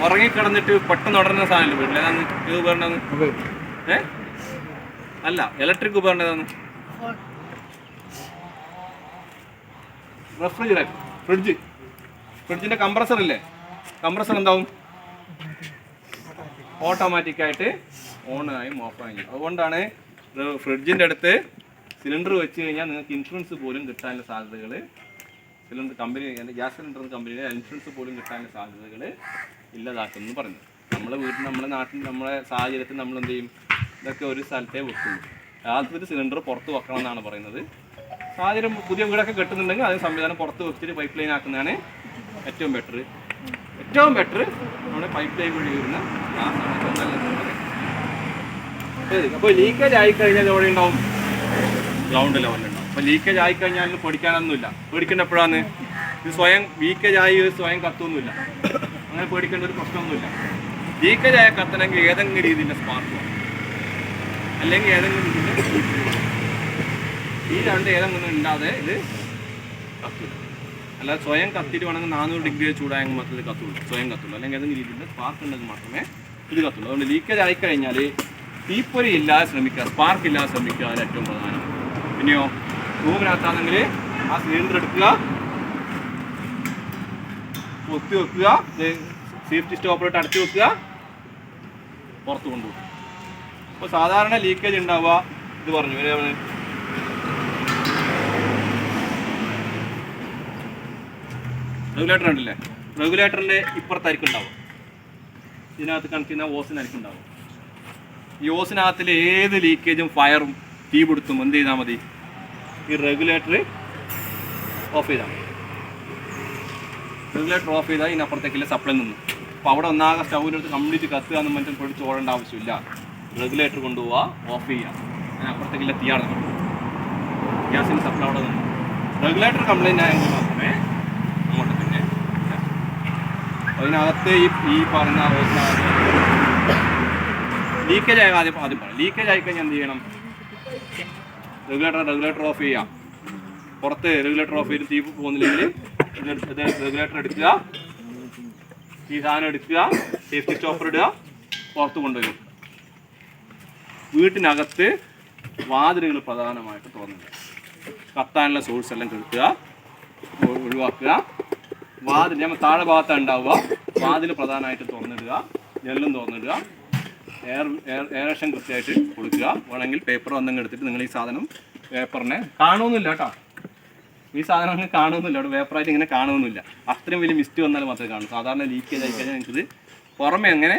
ഉറങ്ങിക്കിടന്നിട്ട് പെട്ടെന്ന് ഉടരുന്ന സാധനമല്ലേ വീട്ടിൽ? ഏതാണ് ഇത് ഉപകരണം? അല്ല, ഇലക്ട്രിക് ഉപകരണം ഏതാണ്? റെഫ്രിജറേറ്റർ, ഫ്രിഡ്ജിൻ്റെ കംപ്രസർ ഇല്ലേ? കംപ്രസർ എന്താവും? ഓട്ടോമാറ്റിക്കായിട്ട് ഓണായും ഓഫായും ചെയ്യും. അതുകൊണ്ടാണ് ഫ്രിഡ്ജിൻ്റെ അടുത്ത് സിലിണ്ടർ വെച്ച് കഴിഞ്ഞാൽ നിങ്ങൾക്ക് ഇൻഷുറൻസ് പോലും കിട്ടാനുള്ള സാധ്യതകൾ, സിലിണ്ടർ കമ്പനി ഗ്യാസ് സിലിണ്ടർ കമ്പനിയുടെ ഇൻഷുറൻസ് പോലും കിട്ടാനുള്ള സാധ്യതകൾ ഇല്ലാതാക്കുമെന്ന് പറയുന്നത്. നമ്മളെ വീട്ടിൽ, നമ്മുടെ നാട്ടിൽ, നമ്മുടെ സാഹചര്യത്തിൽ നമ്മൾ എന്ത് ചെയ്യും? ഇതൊക്കെ ഒരു സ്ഥലത്തേ വെക്കുള്ളൂ. രാത്രി സിലിണ്ടർ പുറത്ത് വെക്കണം എന്നാണ് പറയുന്നത്. സാഹചര്യം പുതിയ വീടൊക്കെ കെട്ടുന്നുണ്ടെങ്കിൽ അതിന് സംവിധാനം പുറത്ത് വെച്ചിട്ട് പൈപ്പ് ലൈൻ ആക്കുന്നതാണ് ഏറ്റവും ബെറ്റർ. നമ്മുടെ പൈപ്പ് ലൈൻ വഴി വരുന്ന ഗ്യാസാണ് ഏറ്റവും നല്ലത്. അപ്പോൾ ലീക്കേജ് ആയിക്കഴിഞ്ഞാൽ എവിടെ ഉണ്ടാവും? ഗ്രൗണ്ട് ലെവലുണ്ടാവും. അപ്പോൾ ലീക്കേജ് ആയിക്കഴിഞ്ഞാൽ പേടിക്കാനൊന്നുമില്ല. പേടിക്കേണ്ട എപ്പോഴാണ്? ഇത് സ്വയം ലീക്കേജ് ആയി സ്വയം കത്തൊന്നുമില്ല. അങ്ങനെ പേടിക്കേണ്ട ഒരു പ്രശ്നമൊന്നുമില്ല. ലീക്കേജ് ആയ കത്തണമെങ്കിൽ ഏതെങ്കിലും രീതിയിൽ സ്പാർക്ക് വേണം, അല്ലെങ്കിൽ ഏതെങ്കിലും രീതിയിൽ ഈ രണ്ട് ഏതെങ്കിലും ഇല്ലാതെ ഇത് കത്തില്ല. അല്ലാതെ സ്വയം കത്തിയിട്ട് വേണമെങ്കിൽ 400 ഡിഗ്രി ചൂടായെങ്കിൽ മാത്രമേ ഇത് കത്തുള്ളൂ, സ്വയം കത്തുള്ളൂ. അല്ലെങ്കിൽ ഏതെങ്കിലും രീതിയിൽ സ്പാർക്ക് ഉണ്ടെങ്കിൽ മാത്രമേ ഇത് കത്തുള്ളൂ. അതുകൊണ്ട് ലീക്കേജ് ആയിക്കഴിഞ്ഞാൽ തീപ്പൊരി ഇല്ലാതെ ശ്രമിക്കുക, സ്പാർക്ക് ഇല്ലാതെ ശ്രമിക്കുക. അതിന് ഏറ്റവും പ്രധാനം. പിന്നെയോ റൂമിനകത്താണെങ്കിൽ ആ സിലിണ്ടർ എടുക്കുക, പൊത്തി വെക്കുക, സേഫ്റ്റി സ്റ്റോപ്പറിട്ട് അടച്ചു വെക്കുക, പുറത്ത് കൊണ്ടുപോകും. അപ്പോൾ സാധാരണ ലീക്കേജ് ഉണ്ടാവുക ഇത് പറഞ്ഞു റെഗുലേറ്റർ ഉണ്ടല്ലേ, റെഗുലേറ്ററിൻ്റെ ഇപ്പുറത്തായിരിക്കും ഉണ്ടാവുക. ഇതിനകത്ത് കണക്ട് ചെയ്യുന്ന ഓസിനായിരിക്കും ഉണ്ടാവുക. ഈ ഓസിനകത്തിൽ ഏത് ലീക്കേജും ഫയറും തീ പിടുത്തും എന്ത് ചെയ്താൽ മതി? ഈ റെഗുലേറ്റർ ഓഫ് ചെയ്താൽ മതി. റെഗുലേറ്റർ ഓഫ് ചെയ്താൽ ഇതിനപ്പുറത്തേക്കില്ല സപ്ലൈ നിന്നു. അപ്പോൾ അവിടെ ഒന്നാകെ സ്റ്റൗവിനടുത്ത് കംപ്ലീറ്റ് കത്തുക എന്ന് മറ്റും പൊടിച്ച് ഓടേണ്ട ആവശ്യമില്ല. റെഗുലേറ്റർ കൊണ്ടുപോവുക, ഓഫ് ചെയ്യുക. അതിനപ്പുറത്തേക്കില്ല തീയാണ് ഗ്യാസിന് സപ്ലൈ അവിടെ നിന്നു. റെഗുലേറ്റർ കംപ്ലൈൻ്റ് ആയെങ്കിൽ മാത്രമേ അങ്ങോട്ട് പിന്നെ അതിനകത്ത് ഈ പറഞ്ഞ ലീക്കേജ് ആയ ആദ്യം പറയാം. ലീക്കേജ് ആയിക്കഴിഞ്ഞാൽ എന്ത് ചെയ്യണം? റെഗുലേറ്റർ ഓഫ് ചെയ്യാം. പുറത്ത് റെഗുലേറ്റർ ഓഫ് ചെയ്ത് തീ പോകുന്നില്ലെങ്കിൽ റെഗുലേറ്റർ എടുക്കുക, ഈ സാധനം എടുക്കുക, സേഫ്റ്റി സ്റ്റോപ്പർ ഇടുക, പുറത്ത് കൊണ്ടുപോയി. വീട്ടിനകത്ത് വാതിലുകൾ പ്രധാനമായിട്ട് തുറന്നിടുക. കത്താനുള്ള സോഴ്സ് എല്ലാം കെടുത്തുക, ഒഴിവാക്കുക. വാതിൽ നമ്മൾ താഴെ ഭാഗത്താണ് ഉണ്ടാവുക. വാതിൽ പ്രധാനമായിട്ട് തുറന്നിടുക, ജനലും തുറന്നിടുക, എയറേഷൻ കൃത്യമായിട്ട് കൊടുക്കുക. വേണമെങ്കിൽ പേപ്പർ വന്നെങ്കിൽ എടുത്തിട്ട് നിങ്ങൾ ഈ സാധനം പേപ്പറിനെ കാണുമൊന്നുമില്ല കേട്ടോ, ഈ സാധനം അങ്ങനെ കാണുമൊന്നുമില്ല, അവിടെ പേപ്പറായിട്ട് ഇങ്ങനെ കാണുമൊന്നുമില്ല. അത്രയും വലിയ മിസ്റ്റ് വന്നാൽ മാത്രമേ കാണൂ. സാധാരണ ലീക്കേജ് ആയി കഴിഞ്ഞാൽ നിങ്ങൾക്കിത് പുറമെ അങ്ങനെ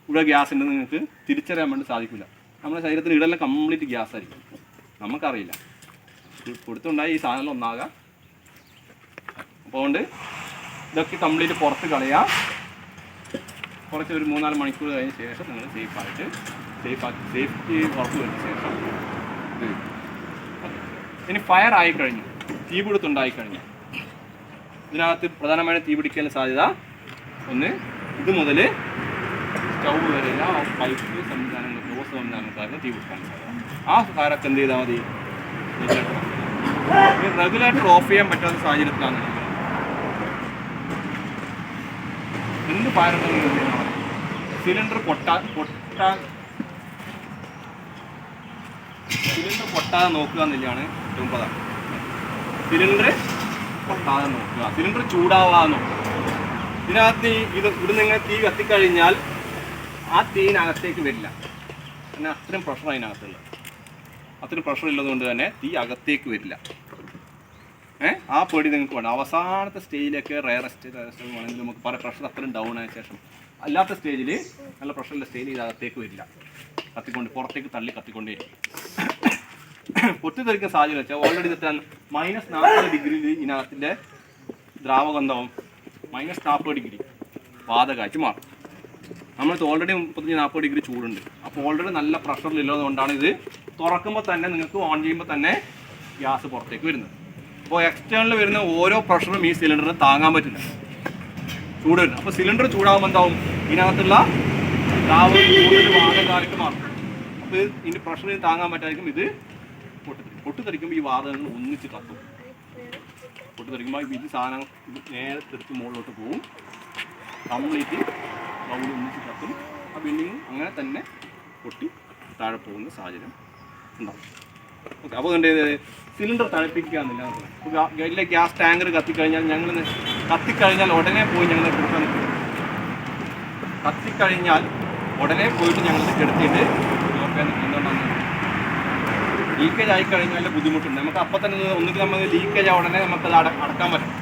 ഇവിടെ ഗ്യാസ് ഉണ്ടെന്ന് നിങ്ങൾക്ക് തിരിച്ചറിയാൻ വേണ്ടി സാധിക്കില്ല. നമ്മുടെ ശരീരത്തിന് ഇടെല്ലാം കംപ്ലീറ്റ് ഗ്യാസ് ആയിരിക്കും, നമുക്കറിയില്ല. കൊടുത്തുണ്ടായി ഈ സാധനം ഒന്നാകാം. അപ്പോൾ കൊണ്ട് ഇതൊക്കെ കംപ്ലീറ്റ് പുറത്ത് കളയുക. കുറച്ച് ഒരു 3-4 മണിക്കൂർ കഴിഞ്ഞ ശേഷം നിങ്ങൾ സേഫ്റ്റി ഉറപ്പ് വരുന്ന ശേഷം ഇനി ഫയർ ആയിക്കഴിഞ്ഞു, തീപിടുത്തുണ്ടായിക്കഴിഞ്ഞു. ഇതിനകത്ത് പ്രധാനമായും തീപിടിക്കാൻ സാധ്യത ഒന്ന് ഇത് മുതൽ സ്റ്റൗ വരെയുള്ള പൈപ്പ് സംവിധാനങ്ങൾ, ക്ലോസ് സംവിധാനങ്ങൾക്കായിരുന്നു തീപിടിക്കാൻ സാധ്യത. ആ ഫയറൊക്കെ എന്ത് ചെയ്താൽ മതി? റെഗുലേറ്റർ ഓഫ് ചെയ്യാൻ പറ്റാത്ത സാഹചര്യത്തിലാണ് എന്ത് ഫയർ ഉണ്ടെങ്കിൽ സിലിണ്ടർ പൊട്ടാതെ നോക്കുക എന്നുള്ളതാണ് ഏറ്റവും പ്രധാനം. സിലിണ്ടർ പൊട്ടാതെ നോക്കുക, സിലിണ്ടർ ചൂടാവാതെ നോക്കുക. ഇതിനകത്ത് ഇത് നിങ്ങൾ തീ കത്തിക്കഴിഞ്ഞാൽ ആ തീയിനകത്തേക്ക് വരില്ല, പിന്നെ അത്രയും പ്രഷർ അതിനകത്തുള്ളത്. അത്രയും പ്രഷർ ഉള്ളത് കൊണ്ട് തന്നെ തീ അകത്തേക്ക് വരില്ല. ആ പേടി നിങ്ങൾക്ക് വേണം. അവസാനത്തെ സ്റ്റേജിലൊക്കെ റയറസ്റ്റ് വേണമെങ്കിൽ നമുക്ക് പറയാം, പ്രഷർ അത്രയും ഡൗൺ ആയ ശേഷം. അല്ലാത്ത സ്റ്റേജിൽ നല്ല പ്രഷറുള്ള സ്റ്റേജിൽ ഇത് അകത്തേക്ക് വരില്ല, കത്തിക്കൊണ്ട് പുറത്തേക്ക് തള്ളി കത്തിക്കൊണ്ടേ പൊട്ടിത്തെറിക്കുന്ന സാഹചര്യം വെച്ചാൽ ഓൾറെഡി -40 ഡിഗ്രിയിൽ ഇതിനകത്തിൻ്റെ ദ്രാവകന്ധവും -40 ഡിഗ്രി വാതകമായിട്ട് മാറും. നമ്മൾക്ക് ഓൾറെഡി 35-40 ഡിഗ്രി ചൂടുണ്ട്. അപ്പോൾ ഓൾറെഡി നല്ല പ്രഷറിലുള്ളത് കൊണ്ടാണ് ഇത് തുറക്കുമ്പോൾ തന്നെ നിങ്ങൾക്ക് ഓൺ ചെയ്യുമ്പോൾ തന്നെ ഗ്യാസ് പുറത്തേക്ക് വരുന്നത്. അപ്പോൾ എക്സ്റ്റേണൽ വരുന്ന ഓരോ പ്രഷറും ഈ സിലിണ്ടറിന് താങ്ങാൻ പറ്റില്ല, ചൂട് വരുന്നത്. അപ്പോൾ സിലിണ്ടർ ചൂടാകുമ്പോൾ എന്താവും? ഇതിനകത്തുള്ള ദ്രാവകം കൂടുതൽ വാതകമായിട്ട് മാറും. അപ്പോൾ ഇതിൻ്റെ പ്രഷറിന് താങ്ങാൻ പറ്റാതിരിക്കും, ഇത് പൊട്ടിത്തെറിക്കുമ്പോൾ ഈ വാതകങ്ങൾ ഒന്നിച്ച് കത്തും. പൊട്ടിത്തെറിക്കുമ്പോൾ ഇത് സാധനം നേരെ തെറിച്ച് മുകളിലോട്ട് പോകും, കംപ്ലീറ്റ് ബൗൾ ഒന്നിച്ച് കത്തും. ആ ബിൽഡിങ് അങ്ങനെ തന്നെ പൊട്ടി താഴെ പോകുന്ന സാഹചര്യം ഉണ്ടാവും. ഓക്കെ, അപ്പോൾ എന്ത് സിലിണ്ടർ തണുപ്പിക്കുക എന്നില്ല. ഗൈഡിലെ ഗ്യാസ് ടാങ്കർ കത്തിക്കഴിഞ്ഞാൽ കത്തിക്കഴിഞ്ഞാൽ ഉടനെ പോയി ഞങ്ങൾ എടുക്കാൻ നിൽക്കും. കത്തിക്കഴിഞ്ഞാൽ ഉടനെ പോയിട്ട് ഞങ്ങൾ എടുത്തിട്ട് നോക്കാൻ എന്തുകൊണ്ടാണ് ലീക്കേജ് ആയിക്കഴിഞ്ഞാൽ ബുദ്ധിമുട്ടുണ്ട്. നമുക്ക് അപ്പം തന്നെ ഒന്നുകിൽ നമ്മൾ ലീക്കേജ് ആയ ഉടനെ നമുക്കത് അടക്കാൻ പറ്റും.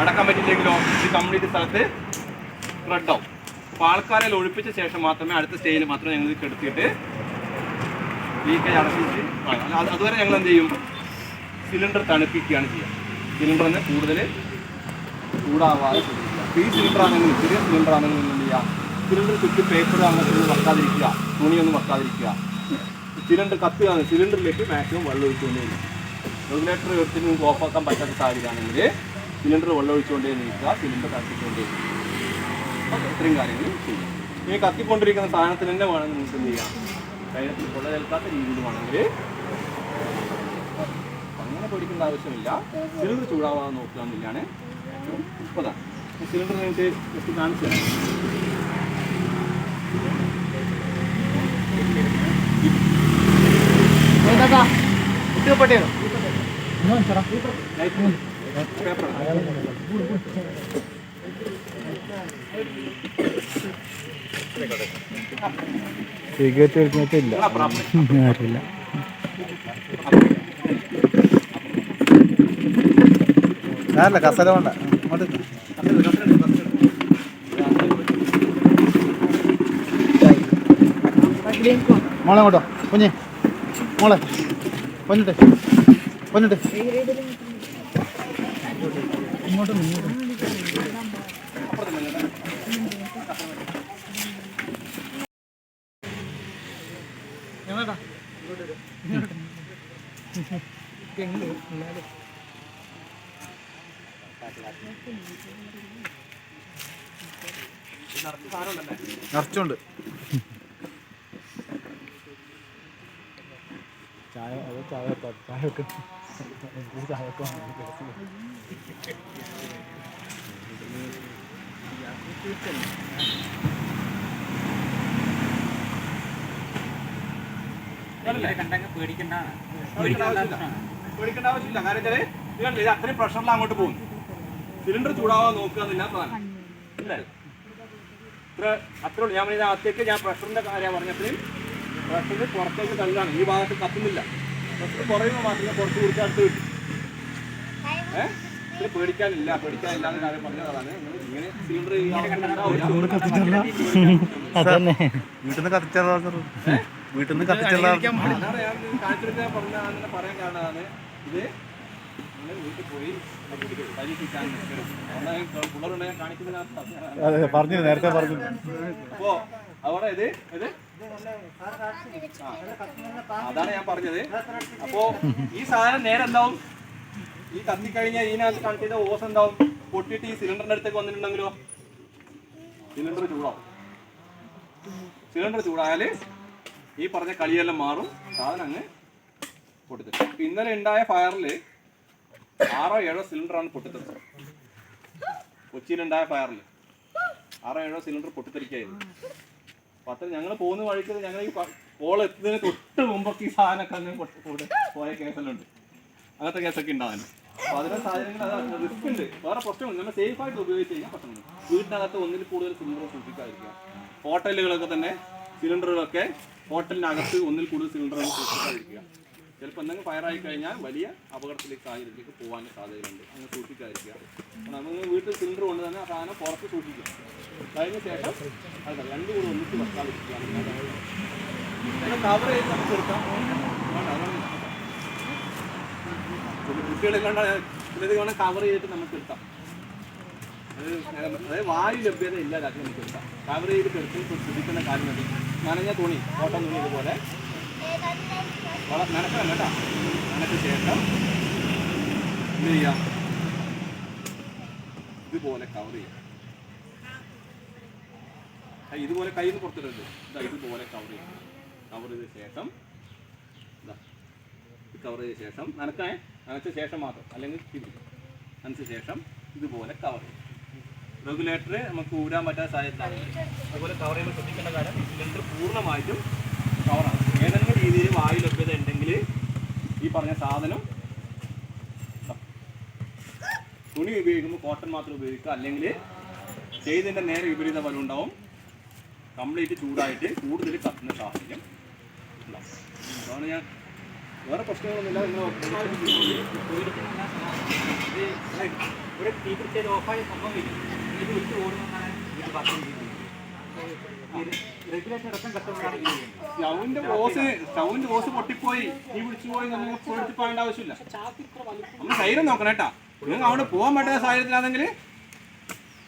അടക്കാൻ പറ്റില്ലെങ്കിലോ ഇത് കംപ്ലീറ്റ് സ്ഥലത്ത് സ്പ്രെഡ് ആവും. അപ്പോൾ ആൾക്കാരെ ഒഴിപ്പിച്ച ശേഷം മാത്രമേ അടുത്ത സ്റ്റേജിൽ മാത്രമേ ഞങ്ങൾ കെടുത്തിയിട്ട് ലീക്കേജ് അടച്ചിട്ട് അതുവരെ ഞങ്ങൾ എന്ത് ചെയ്യും? സിലിണ്ടർ തണുപ്പിക്കുകയാണ് ചെയ്യുക. സിലിണ്ടറിന് കൂടുതൽ ചൂടാവാതെ ശ്രദ്ധിക്കുക. ഈ സിലിണ്ടർ ആണെങ്കിലും ചെറിയ സിലിണ്ടർ ആണെങ്കിലും എന്ത് ചെയ്യുക? സിലിണ്ടർ ചുറ്റി പേപ്പർ അങ്ങനത്തെ വെക്കാതിരിക്കുക, തുണിയൊന്നും വെക്കാതിരിക്കുക. സിലിണ്ടർ കത്തുകയാണ്, സിലിണ്ടറിലേക്ക് മാക്സിമം വെള്ളം ഒഴിച്ചുകൊണ്ടേയിരിക്കും. റെഗുലേറ്റർ എടുത്തിട്ട് നിങ്ങൾക്ക് ഓഫാക്കാൻ പറ്റാത്ത സാഹചര്യമാണെങ്കിൽ സിലിണ്ടർ വെള്ളം ഒഴിച്ചുകൊണ്ടേ നിൽക്കുക, സിലിണ്ടർ കത്തിക്കൊണ്ടേയിരിക്കും. ഓക്കെ, ഇത്രയും കാര്യങ്ങൾ ചെയ്യാം. ഇനി കത്തിക്കൊണ്ടിരിക്കുന്ന സാധനത്തിന് തന്നെ വേണമെങ്കിൽ നിങ്ങൾക്ക് എന്ത് ചെയ്യാം? ശരീരത്തിൽ കൊള്ളയേൽക്കാത്ത രീതിയിൽ വേണമെങ്കിൽ അങ്ങനെ പേടിക്കേണ്ട ആവശ്യമില്ല. സിലിണ്ടർ ചൂടാവാതെ നോക്കുക എന്നുള്ളതാണ് ഏറ്റവും പ്രധാനം. സിലിണ്ടർ നിങ്ങൾക്ക് ജസ്റ്റ് കാണിച്ചു തരാം.
സിഗരറ്റ് എടുക്കുന്നില്ല അറിയില്ല.
സാറല്ല കസല വേണ്ട, അങ്ങോട്ട് മോളെ അങ്ങോട്ടോ കുഞ്ഞെ, മോളെ പൊന്നിട്ട് പൊന്നിട്ട് ഇങ്ങോട്ട് നിറച്ചുണ്ട്. ചായ അതോ ചായ വെക്കാം, ചായ വെക്കാം, ചായ വെക്കാം.
പേടിക്കേണ്ട ആവശ്യമില്ല. കാരണം വെച്ചാൽ ഇത് അത്രയും പ്രഷറിൽ അങ്ങോട്ട് പോകും. സിലിണ്ടർ ചൂടാവാൻ നോക്കുക എന്നില്ല പ്രധാനം ഇല്ലേ? അത്രേ ഉള്ളൂ. ഞാൻ ഇതിനകത്തേക്ക് ഞാൻ പ്രഷറിന്റെ കാര്യം പറഞ്ഞപ്പോഴും പ്രഷർ പുറത്തേക്ക് തള്ളിലാണ്. ഈ ഭാഗത്ത് കത്തുന്നില്ല. പ്രഷർ കുറയുമ്പോൾ മാത്രമേ കുറച്ച് കുടിച്ച് അടുത്ത് കിട്ടും. ഇതിൽ പേടിക്കാനില്ല എന്ന് കാര്യം പറഞ്ഞതാണ്. ഇങ്ങനെ സിലിണ്ടർ
അതന്നെ
വീട്ടിൽ നിന്ന് കത്തിച്ചുള്ള വീട്ടിൽ നിന്ന് കത്തിച്ചുള്ള
കാണിച്ചെടുക്കാൻ പറയാൻ കാരണമാണ് ഇത്. വീട്ടിൽ പോയി പരീക്ഷിക്കാൻ പിള്ളേരുണ്ടെങ്കിൽ കാണിക്കുന്നതിനകത്ത്
പറഞ്ഞു നേരത്തെ പറഞ്ഞു.
അപ്പോ അവിടെ ഇത് അതാണ് ഞാൻ പറഞ്ഞത്. അപ്പോ ഈ സാധനം നേരെ എന്താവും, ഈ കത്തിക്കഴിഞ്ഞാൽ ഇതിനകത്ത് കണക്ട് ചെയ്ത ഓസ് എന്താവും, പൊട്ടിയിട്ട് ഈ സിലിണ്ടറിന്റെ അടുത്തേക്ക് വന്നിട്ടുണ്ടെങ്കിലോ സിലിണ്ടർ ചൂടാവും. സിലിണ്ടർ ചൂടായാൽ ഈ പറഞ്ഞ കളിയെല്ലാം മാറും, സാധനം അങ്ങ് പൊട്ടിത്തെറിക്കും. ഇന്നലെ ഉണ്ടായ ഫയറിൽ 6 or 7 സിലിണ്ടറാണ് പൊട്ടിത്തെറിച്ചത്. കൊച്ചിയിലുണ്ടായ ഫയറിൽ 6 or 7 സിലിണ്ടർ പൊട്ടിത്തെറിക്കായിരുന്നു. അപ്പം അത്ര ഞങ്ങൾ പോകുന്ന വഴിക്ക് ഞങ്ങൾ ഈ കോൾ എത്തുന്നതിന് തൊട്ട് മുമ്പൊക്കെ ഈ സാധനമൊക്കെ അങ്ങനെ പോയ കേസെല്ലാം ഉണ്ട്. അങ്ങനത്തെ കേസൊക്കെ ഉണ്ടാകാൻ. അപ്പോൾ അതിൻ്റെ സാഹചര്യങ്ങൾ അത് റിസ്ക് ഉണ്ട്. വേറെ പ്രശ്നമുണ്ട്. നമ്മൾ സേഫായിട്ട് ഉപയോഗിച്ച് കഴിഞ്ഞാൽ പ്രശ്നമുണ്ട്. വീട്ടിനകത്ത് ഒന്നിൽ കൂടുതൽ സിലിണ്ടർ സൂക്ഷിക്കാതിരിക്കുക. ഹോട്ടലുകളൊക്കെ തന്നെ സിലിണ്ടറുകളൊക്കെ ഹോട്ടലിനകത്ത് ഒന്നിൽ കൂടുതൽ സിലിണ്ടറുകൾ സൂക്ഷിക്കാതിരിക്കുക. ചിലപ്പോൾ എന്തെങ്കിലും ഫയറായി കഴിഞ്ഞാൽ വലിയ അപകടത്തിലേക്ക് സാഹചര്യത്തിലേക്ക് പോകാനുള്ള സാധ്യതയുണ്ട്. അങ്ങനെ സൂക്ഷിക്കാതിരിക്കുക. നമുക്ക് വീട്ടിൽ സിലിണ്ടർ കൊണ്ട് തന്നെ ആ സാധനം പുറത്ത് സൂക്ഷിക്കുക. അതിന് ശേഷം അത് രണ്ടും കൂടെ ഒന്നിച്ച് വെക്കാതിരിക്കുക. കവർ ചെയ്ത് നമുക്ക് എടുക്കാം. കുട്ടികളില്ലാണ്ട് ചിലത് വേണം കവർ ചെയ്തിട്ട് നമുക്ക് എടുക്കാം. അതായത് വായു ലഭ്യത ഇല്ലാതാക്കി നമുക്ക് എടുക്കാം. കവർ ചെയ്തിട്ട് എടുത്ത് ശ്രദ്ധിക്കുന്ന കാര്യം മതി. നനഞ്ഞ തുണി, കോട്ടൺ തുണി ഇതുപോലെ നനക്കല്ല കേട്ടോ. നനച്ച ശേഷം എന്ത് ചെയ്യാം, ഇതുപോലെ കവർ ചെയ്യാം. ഇതുപോലെ കയ്യിൽ നിന്ന് പുറത്തിടരുത്. ഇതുപോലെ കവർ ചെയ്യാം. കവർ ചെയ്ത ശേഷം കവർ ചെയ്ത ശേഷം നനച്ച ശേഷം മാത്രം, അല്ലെങ്കിൽ നനച്ച ശേഷം ഇതുപോലെ കവർ ചെയ്യും. റെഗുലേറ്റർ നമുക്ക് ഊരാൻ പറ്റാത്ത സാഹചര്യത്തിലാണ്. അതുപോലെ കവർ ചെയ്യുമ്പോൾ ശ്രദ്ധിക്കേണ്ട കാര്യം, സിലിണ്ടർ പൂർണ്ണമായിട്ടും കവറാണ്. ഏതെങ്കിലും രീതിയിൽ വായു ലഭ്യത ഉണ്ടെങ്കിൽ ഈ പറഞ്ഞ സാധനം തുണി ഉപയോഗിക്കുമ്പോൾ കോട്ടൺ മാത്രം ഉപയോഗിക്കുക. അല്ലെങ്കിൽ ചെയ്തതിൻ്റെ നേരെ വിപരീത ഫലം ഉണ്ടാവും. കംപ്ലീറ്റ് ചൂടായിട്ട് കൂടുതൽ കത്തുന്ന സാഹചര്യം ഉണ്ടാവും. അതാണ് ഞാൻ വേറെ പ്രശ്നങ്ങളൊന്നുമില്ല. ഇവിടെ തീപിടിച്ചത് ഓഫായ സംഭവം ഇത് വിട്ട് ഓടുന്നതാണ് ഇത് കത്തുന്നത്. സ്റ്റൗവിന്റെ ഓസ് പൊട്ടിപ്പോയി, തീ പിടിച്ചു പോയി, നമ്മൾ പേടിച്ച് പോകേണ്ട ആവശ്യമില്ല. നമ്മൾ ധൈര്യം നോക്കണം കേട്ടാ. നിങ്ങൾക്ക് അവിടെ പോകാൻ പറ്റുന്ന സാഹചര്യത്തിലാണെങ്കിൽ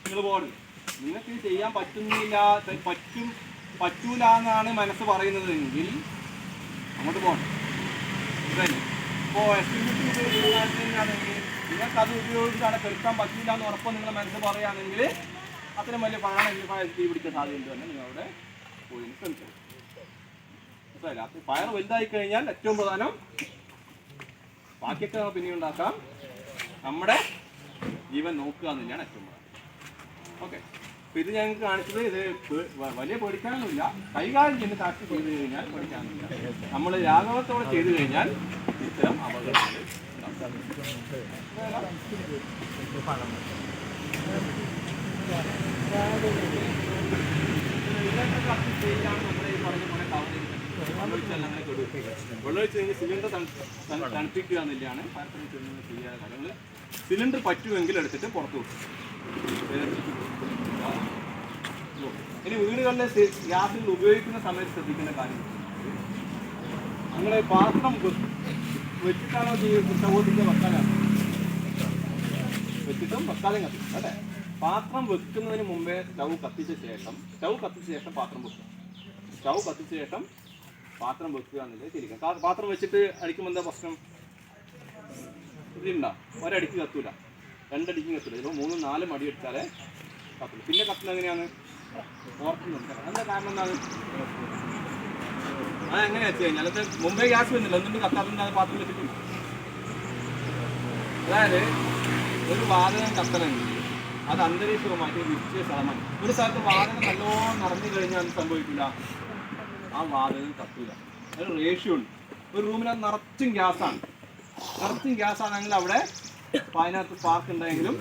നിങ്ങൾ പോകരുത്. നിങ്ങൾക്ക് ഇത് ചെയ്യാൻ പറ്റൂല എന്നാണ് മനസ്സ് പറയുന്നതെങ്കിൽ അങ്ങോട്ട് പോകണം. ഇപ്പോൾ എസ്റ്റിമേറ്റ് ഉപയോഗിക്കുകയാണെങ്കിൽ നിങ്ങൾക്കത് ഉപയോഗിച്ച് അവിടെ കേൾക്കാൻ പറ്റില്ല എന്ന് ഉറപ്പം നിങ്ങളുടെ മനസ്സ് പറയുകയാണെങ്കിൽ അത്രയും വലിയ ഫയർ തീ പിടിക്കാൻ സാധ്യതയുണ്ട് തന്നെ നിങ്ങളവിടെ പോയി ശ്രമിക്കും. മനസ്സിലായില്ല? ഫയർ വലുതായി കഴിഞ്ഞാൽ ഏറ്റവും പ്രധാനം, ബാക്കിയൊക്കെ നമ്മൾ പിന്നെ ഉണ്ടാക്കാം, നമ്മുടെ ജീവൻ നോക്കുക എന്ന് തന്നെയാണ് ഏറ്റവും പ്രധാനം. ഓക്കെ, അപ്പോൾ ഇത് ഞങ്ങൾക്ക് കാണിച്ചത് ഇത് വലിയ പേടിക്കാനൊന്നുമില്ല. കൈകാര്യം ചെയ്യുന്ന ടാസ്ക് ചെയ്ത് കഴിഞ്ഞാൽ പേടിക്കാനൊന്നുമില്ല. നമ്മൾ ലാഘവത്തോടെ ചെയ്തു കഴിഞ്ഞാൽ ഇത്തരം അപകടങ്ങൾ വെള്ളമൊഴിച്ച് കഴിഞ്ഞ് സിലിണ്ടർ തണുപ്പിക്കുക എന്നുള്ളതാണ് ചെയ്യാൻ കാര്യങ്ങൾ. സിലിണ്ടർ പറ്റുമെങ്കിൽ എടുത്തിട്ട് പുറത്തു വെക്കും. ഇനി വീടുകളിലെ ഗ്യാസുകൾ ഉപയോഗിക്കുന്ന സമയത്ത് ശ്രദ്ധിക്കേണ്ട കാര്യം, നിങ്ങൾ പാത്രം വെച്ചിട്ടാണോ സ്റ്റൗവിൻ്റെ വെക്കാനാണ്? വെച്ചിട്ടും വെക്കാതെ കത്തിക്കും അല്ലേ? പാത്രം വെക്കുന്നതിന് മുമ്പേ സ്റ്റൗ കത്തിച്ച ശേഷം പാത്രം വെക്കുക. സ്റ്റൗ കത്തിച്ച ശേഷം പാത്രം വെക്കുക എന്നുള്ളത് തിരിക്കാം. പാത്രം വെച്ചിട്ട് അടിക്കുമ്പോൾ എന്താ പ്രശ്നം? ഇതിലുണ്ടാവും, ഒരടിക്ക് കത്തൂല, രണ്ടടിക്കും കത്തൂല. ചിലപ്പോൾ 3-4 മടി എടുത്താലേ കത്തുള്ളൂ. പിന്നെ കത്തുന്നത് എങ്ങനെയാണ്? ഓർക്കുന്നുണ്ട്. എന്താ കാരണം? എന്താണ് എങ്ങനെ വെച്ച് കഴിഞ്ഞാൽ അത് മുമ്പേ ഗ്യാസ് വരുന്നില്ല, എന്തുകൊണ്ട് കത്താറുണ്ട്? അത് പാത്രം വെച്ചിട്ടുണ്ട്. അതായത് ഒരു വാതകം കത്തണമെങ്കിൽ അത് അന്തരീക്ഷവുമായിട്ട് നിശ്ചയ സ്ഥലമാണ്. ഒരു സ്ഥലത്ത് വാതകം നല്ലോണം നിറഞ്ഞു കഴിഞ്ഞാൽ അത് സംഭവിക്കില്ല, ആ വാതകം കത്തൂല. ഒരു റേഷ്യോ ഉണ്ട്. ഒരു റൂമിനകത്ത് നിറച്ചും ഗ്യാസാണ്, നിറച്ചും ഗ്യാസ് ആണെങ്കിൽ അവിടെ അതിനകത്ത് സ്പാർക്ക് ഉണ്ടെങ്കിലും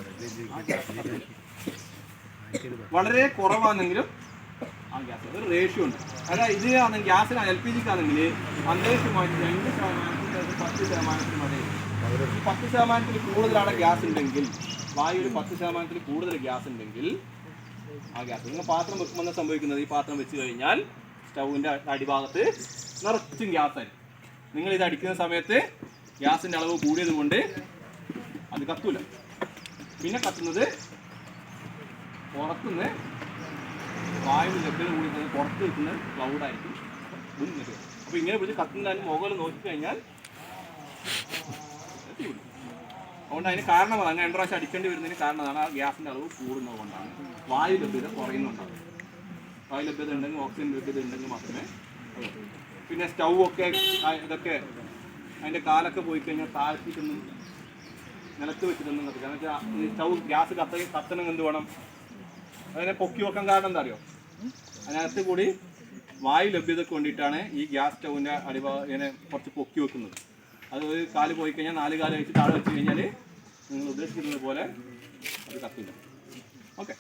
ആ ഗ്യാസ് കത്തില്ല. വളരെ കുറവാണെങ്കിലും ആ ഗ്യാസ് ഒരു റേഷ്യോ ഉണ്ട്. അതായത് ഇത് ആണെങ്കിൽ ഗ്യാസിന് LPG ആണെങ്കിൽ അന്തരീക്ഷമായിട്ട് 2% 10% മതി. 10% കൂടുതലാണ് ഗ്യാസ് ഉണ്ടെങ്കിൽ, വായുവിൽ 10% കൂടുതൽ ഗ്യാസ് ഉണ്ടെങ്കിൽ ആ ഗ്യാസ് നിങ്ങൾ പാത്രം വെക്കുമ്പോൾ എന്താ സംഭവിക്കുന്നത്? ഈ പാത്രം വെച്ച് കഴിഞ്ഞാൽ സ്റ്റൗവിൻ്റെ അടിഭാഗത്ത് നിറച്ചും ഗ്യാസായിരിക്കും. നിങ്ങൾ ഇത് അടിക്കുന്ന സമയത്ത് ഗ്യാസിൻ്റെ അളവ് കൂടിയത് കൊണ്ട് അത് കത്തൂല. പിന്നെ കത്തുന്നത് പുറത്തുനിന്ന് വായു ലഭ്യത കൂടി പുറത്ത് നിൽക്കുന്ന ക്ലൗഡായിരിക്കും. അപ്പോൾ ഇങ്ങനെ പിടിച്ച് കത്തുന്നതിന് മുകളിൽ നോക്കിക്കഴിഞ്ഞാൽ അതുകൊണ്ട് അതിന് കാരണം അങ്ങനെ 2 പ്രാവശ്യം അടിക്കേണ്ടി വരുന്നതിന് കാരണം അതാണ്. ആ ഗ്യാസിൻ്റെ അളവ് കൂടുന്നത് കൊണ്ടാണ്, വായു ലഭ്യത കുറയുന്നുണ്ടാകും. വായു ലഭ്യത ഉണ്ടെങ്കിൽ, ഓക്സിജൻ ലഭ്യത ഉണ്ടെങ്കിൽ മാത്രമേ. പിന്നെ സ്റ്റൗ ഒക്കെ ഇതൊക്കെ അതിൻ്റെ കാലൊക്കെ പോയി കഴിഞ്ഞാൽ താഴ്ത്തിയിട്ടൊന്നും നിലത്ത് വെച്ചിട്ടൊന്നും കത്തില്ല. എന്ന് വെച്ചാൽ ഈ സ്റ്റൗ ഗ്യാസ് കത്തണമെങ്കിൽ എന്ത് വേണം? അതിനെ പൊക്കി വെക്കാൻ കാരണം എന്താ അറിയോ? അതിനകത്ത് കൂടി വായു ലഭ്യതയ്ക്ക് വേണ്ടിയിട്ടാണ് ഈ ഗ്യാസ് സ്റ്റൗവിൻ്റെ ഇങ്ങനെ കുറച്ച് പൊക്കി വെക്കുന്നത്. അത് ഒരു കാല് പോയി കഴിഞ്ഞാൽ 4 കാല് വെച്ച് താഴെ വെച്ച് കഴിഞ്ഞാൽ നിങ്ങൾ ഉദ്ദേശിക്കുന്നത് പോലെ അത് കത്തില്ല. ഓക്കെ,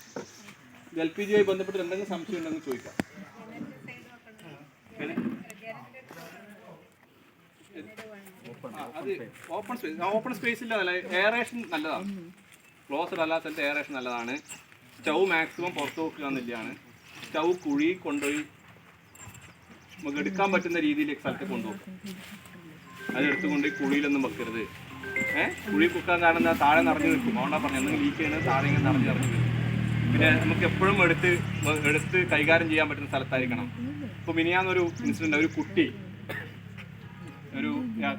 LPG ആയി ബന്ധപ്പെട്ട് എന്തെങ്കിലും സംശയം ഉണ്ടെങ്കിൽ ചോദിക്കാം. അത് ഓപ്പൺ സ്പേസിലല്ല, എയറേഷൻ നല്ലതാണ്. ക്ലോസ്ഡ് അല്ലാത്ത സ്ഥലത്ത് എയറേഷൻ നല്ലതാണ്. സ്റ്റൗ മാക്സിമം പുറത്ത് വെക്കുക എന്നില്ലാണ്. സ്റ്റൗ കുഴി കൊണ്ടുപോയി നമുക്ക് എടുക്കാൻ പറ്റുന്ന രീതിയിലേക്ക് സ്ഥലത്ത് കൊണ്ടുപോകും. അതെടുത്തുകൊണ്ട് കുഴിയിലൊന്നും വെക്കരുത്. കുഴി കുക്കാൻ കാരണം താഴെ നിറഞ്ഞു നിൽക്കും. അതുകൊണ്ടാണ് പറഞ്ഞത് എന്തെങ്കിലും ലീക്ക് ചെയ്യുന്നത് താഴെ ഇങ്ങനെ നിറഞ്ഞു വരും. പിന്നെ നമുക്ക് എപ്പോഴും എടുത്ത് കൈകാര്യം ചെയ്യാൻ പറ്റുന്ന സ്ഥലത്തായിരിക്കണം. ഇപ്പോൾ മിനിയാന്നൊരു ഇൻസിഡന്റ്, ഒരു കുട്ടി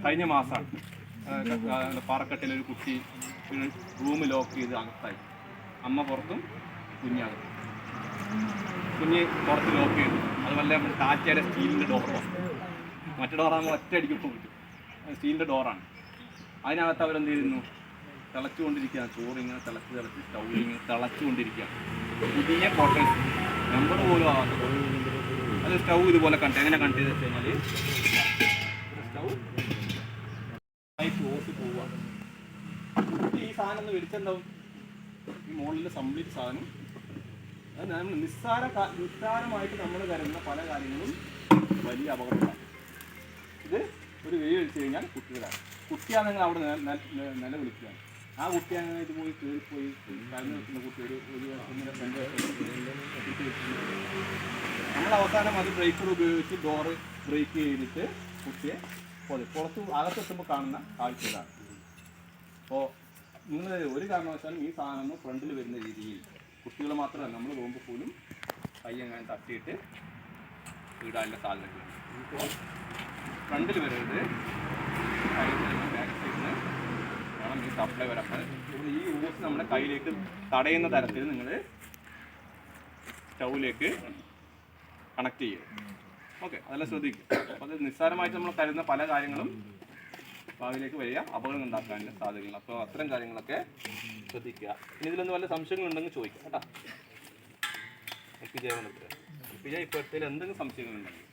കഴിഞ്ഞ മാസമാണ് പാറക്കട്ടിലൊരു കുട്ടി ഒരു റൂം ലോക്ക് ചെയ്ത് അകത്തായി. അമ്മ പുറത്തും കുഞ്ഞകത്തും. കുഞ്ഞ് പുറത്ത് ലോക്ക് ചെയ്തു. അത് വല്ല ടാറ്റയുടെ സ്റ്റീലിൻ്റെ ഡോറാണ്. മറ്റേ ഡോറാകുമ്പോൾ ഒറ്റയടിക്ക് പോയിട്ട് സ്റ്റീലിൻ്റെ ഡോറാണ്. അതിനകത്ത് അവരെന്ത് ചെയ്യുന്നു? തിളച്ചുകൊണ്ടിരിക്കുകയാണ്. ചോറ് ഇങ്ങനെ തിളച്ച് സ്റ്റൗവിൽ ഇങ്ങനെ തിളച്ചുകൊണ്ടിരിക്കുകയാണ്. പുതിയ കോട്ടൺ നമ്പർ പോലും ആവാത്തത്. അത് സ്റ്റൗ ഇതുപോലെ എങ്ങനെ കണ്ട് ചെയ്ത് വെച്ച് കഴിഞ്ഞാൽ സ്റ്റൗ ഓസ് പോവുക. ഈ സാധനം ഒന്ന് വെടിച്ചെന്താവും? ഈ മുകളിൽ കംപ്ലീറ്റ് സാധനം അത് നമ്മൾ നിസ്സാരമായിട്ട് നമ്മൾ കരുതുന്ന പല കാര്യങ്ങളും വലിയ അപകടങ്ങളാണ്. ഇത് ഒരു വെയിൽ വെച്ച് കഴിഞ്ഞാൽ കുട്ടികളാണ്. കുട്ടിയാണെങ്കിൽ അവിടെ നിലവിളിക്കുകയാണ്. ആ കുട്ടിയാണെങ്കിൽ ഇത് പോയി കയറിപ്പോയി കലഞ്ഞു വെക്കുന്ന കുട്ടി ഒരു നമ്മൾ അവസാനം അത് ബ്രേക്കർ ഉപയോഗിച്ച് ഡോറ് ബ്രേക്ക് ചെയ്തിട്ട് കുട്ടിയെ പുറത്ത് അകത്തെത്തുമ്പോൾ കാണുന്ന കാഴ്ചകളാണ്. അപ്പോൾ നിങ്ങൾ ഒരു കാരണവശാലും ഈ സാധനം ഫ്രണ്ടിൽ വരുന്ന രീതിയിൽ കുട്ടികൾ മാത്രമല്ല നമ്മൾ പോകുമ്പോൾ പോലും കൈ അങ്ങനെ തട്ടിയിട്ട് വീടാനുള്ള സാധ്യതകളുണ്ട്. ഇപ്പോൾ ഫ്രണ്ടിൽ വരരുത്, ബാക്ക് സൈഡിന് വേണം ഈ സപ്ലൈ വരാൻ. ഈ ഊസ് നമ്മുടെ കയ്യിലേക്ക് തടയുന്ന തരത്തിൽ നിങ്ങൾ സ്റ്റൗവിലേക്ക് കണക്ട് ചെയ്യുക. ഓക്കെ, അതെല്ലാം ശ്രദ്ധിക്കുക. അപ്പോൾ അത് നിസ്സാരമായിട്ട് നമ്മൾ കരുതുന്ന പല കാര്യങ്ങളും ഭാവിയിലേക്ക് വലിയ അപകടം ഉണ്ടാക്കാനുള്ള സാധ്യതകൾ. അപ്പോൾ അത്തരം കാര്യങ്ങളൊക്കെ ശ്രദ്ധിക്കുക. ഇനി ഇതിലൊന്നും വല്ല സംശയങ്ങളുണ്ടെങ്കിൽ ചോദിക്കുക കേട്ടോ. LPG ഇപ്പോൾ എന്തെങ്കിലും സംശയങ്ങളുണ്ടെങ്കിൽ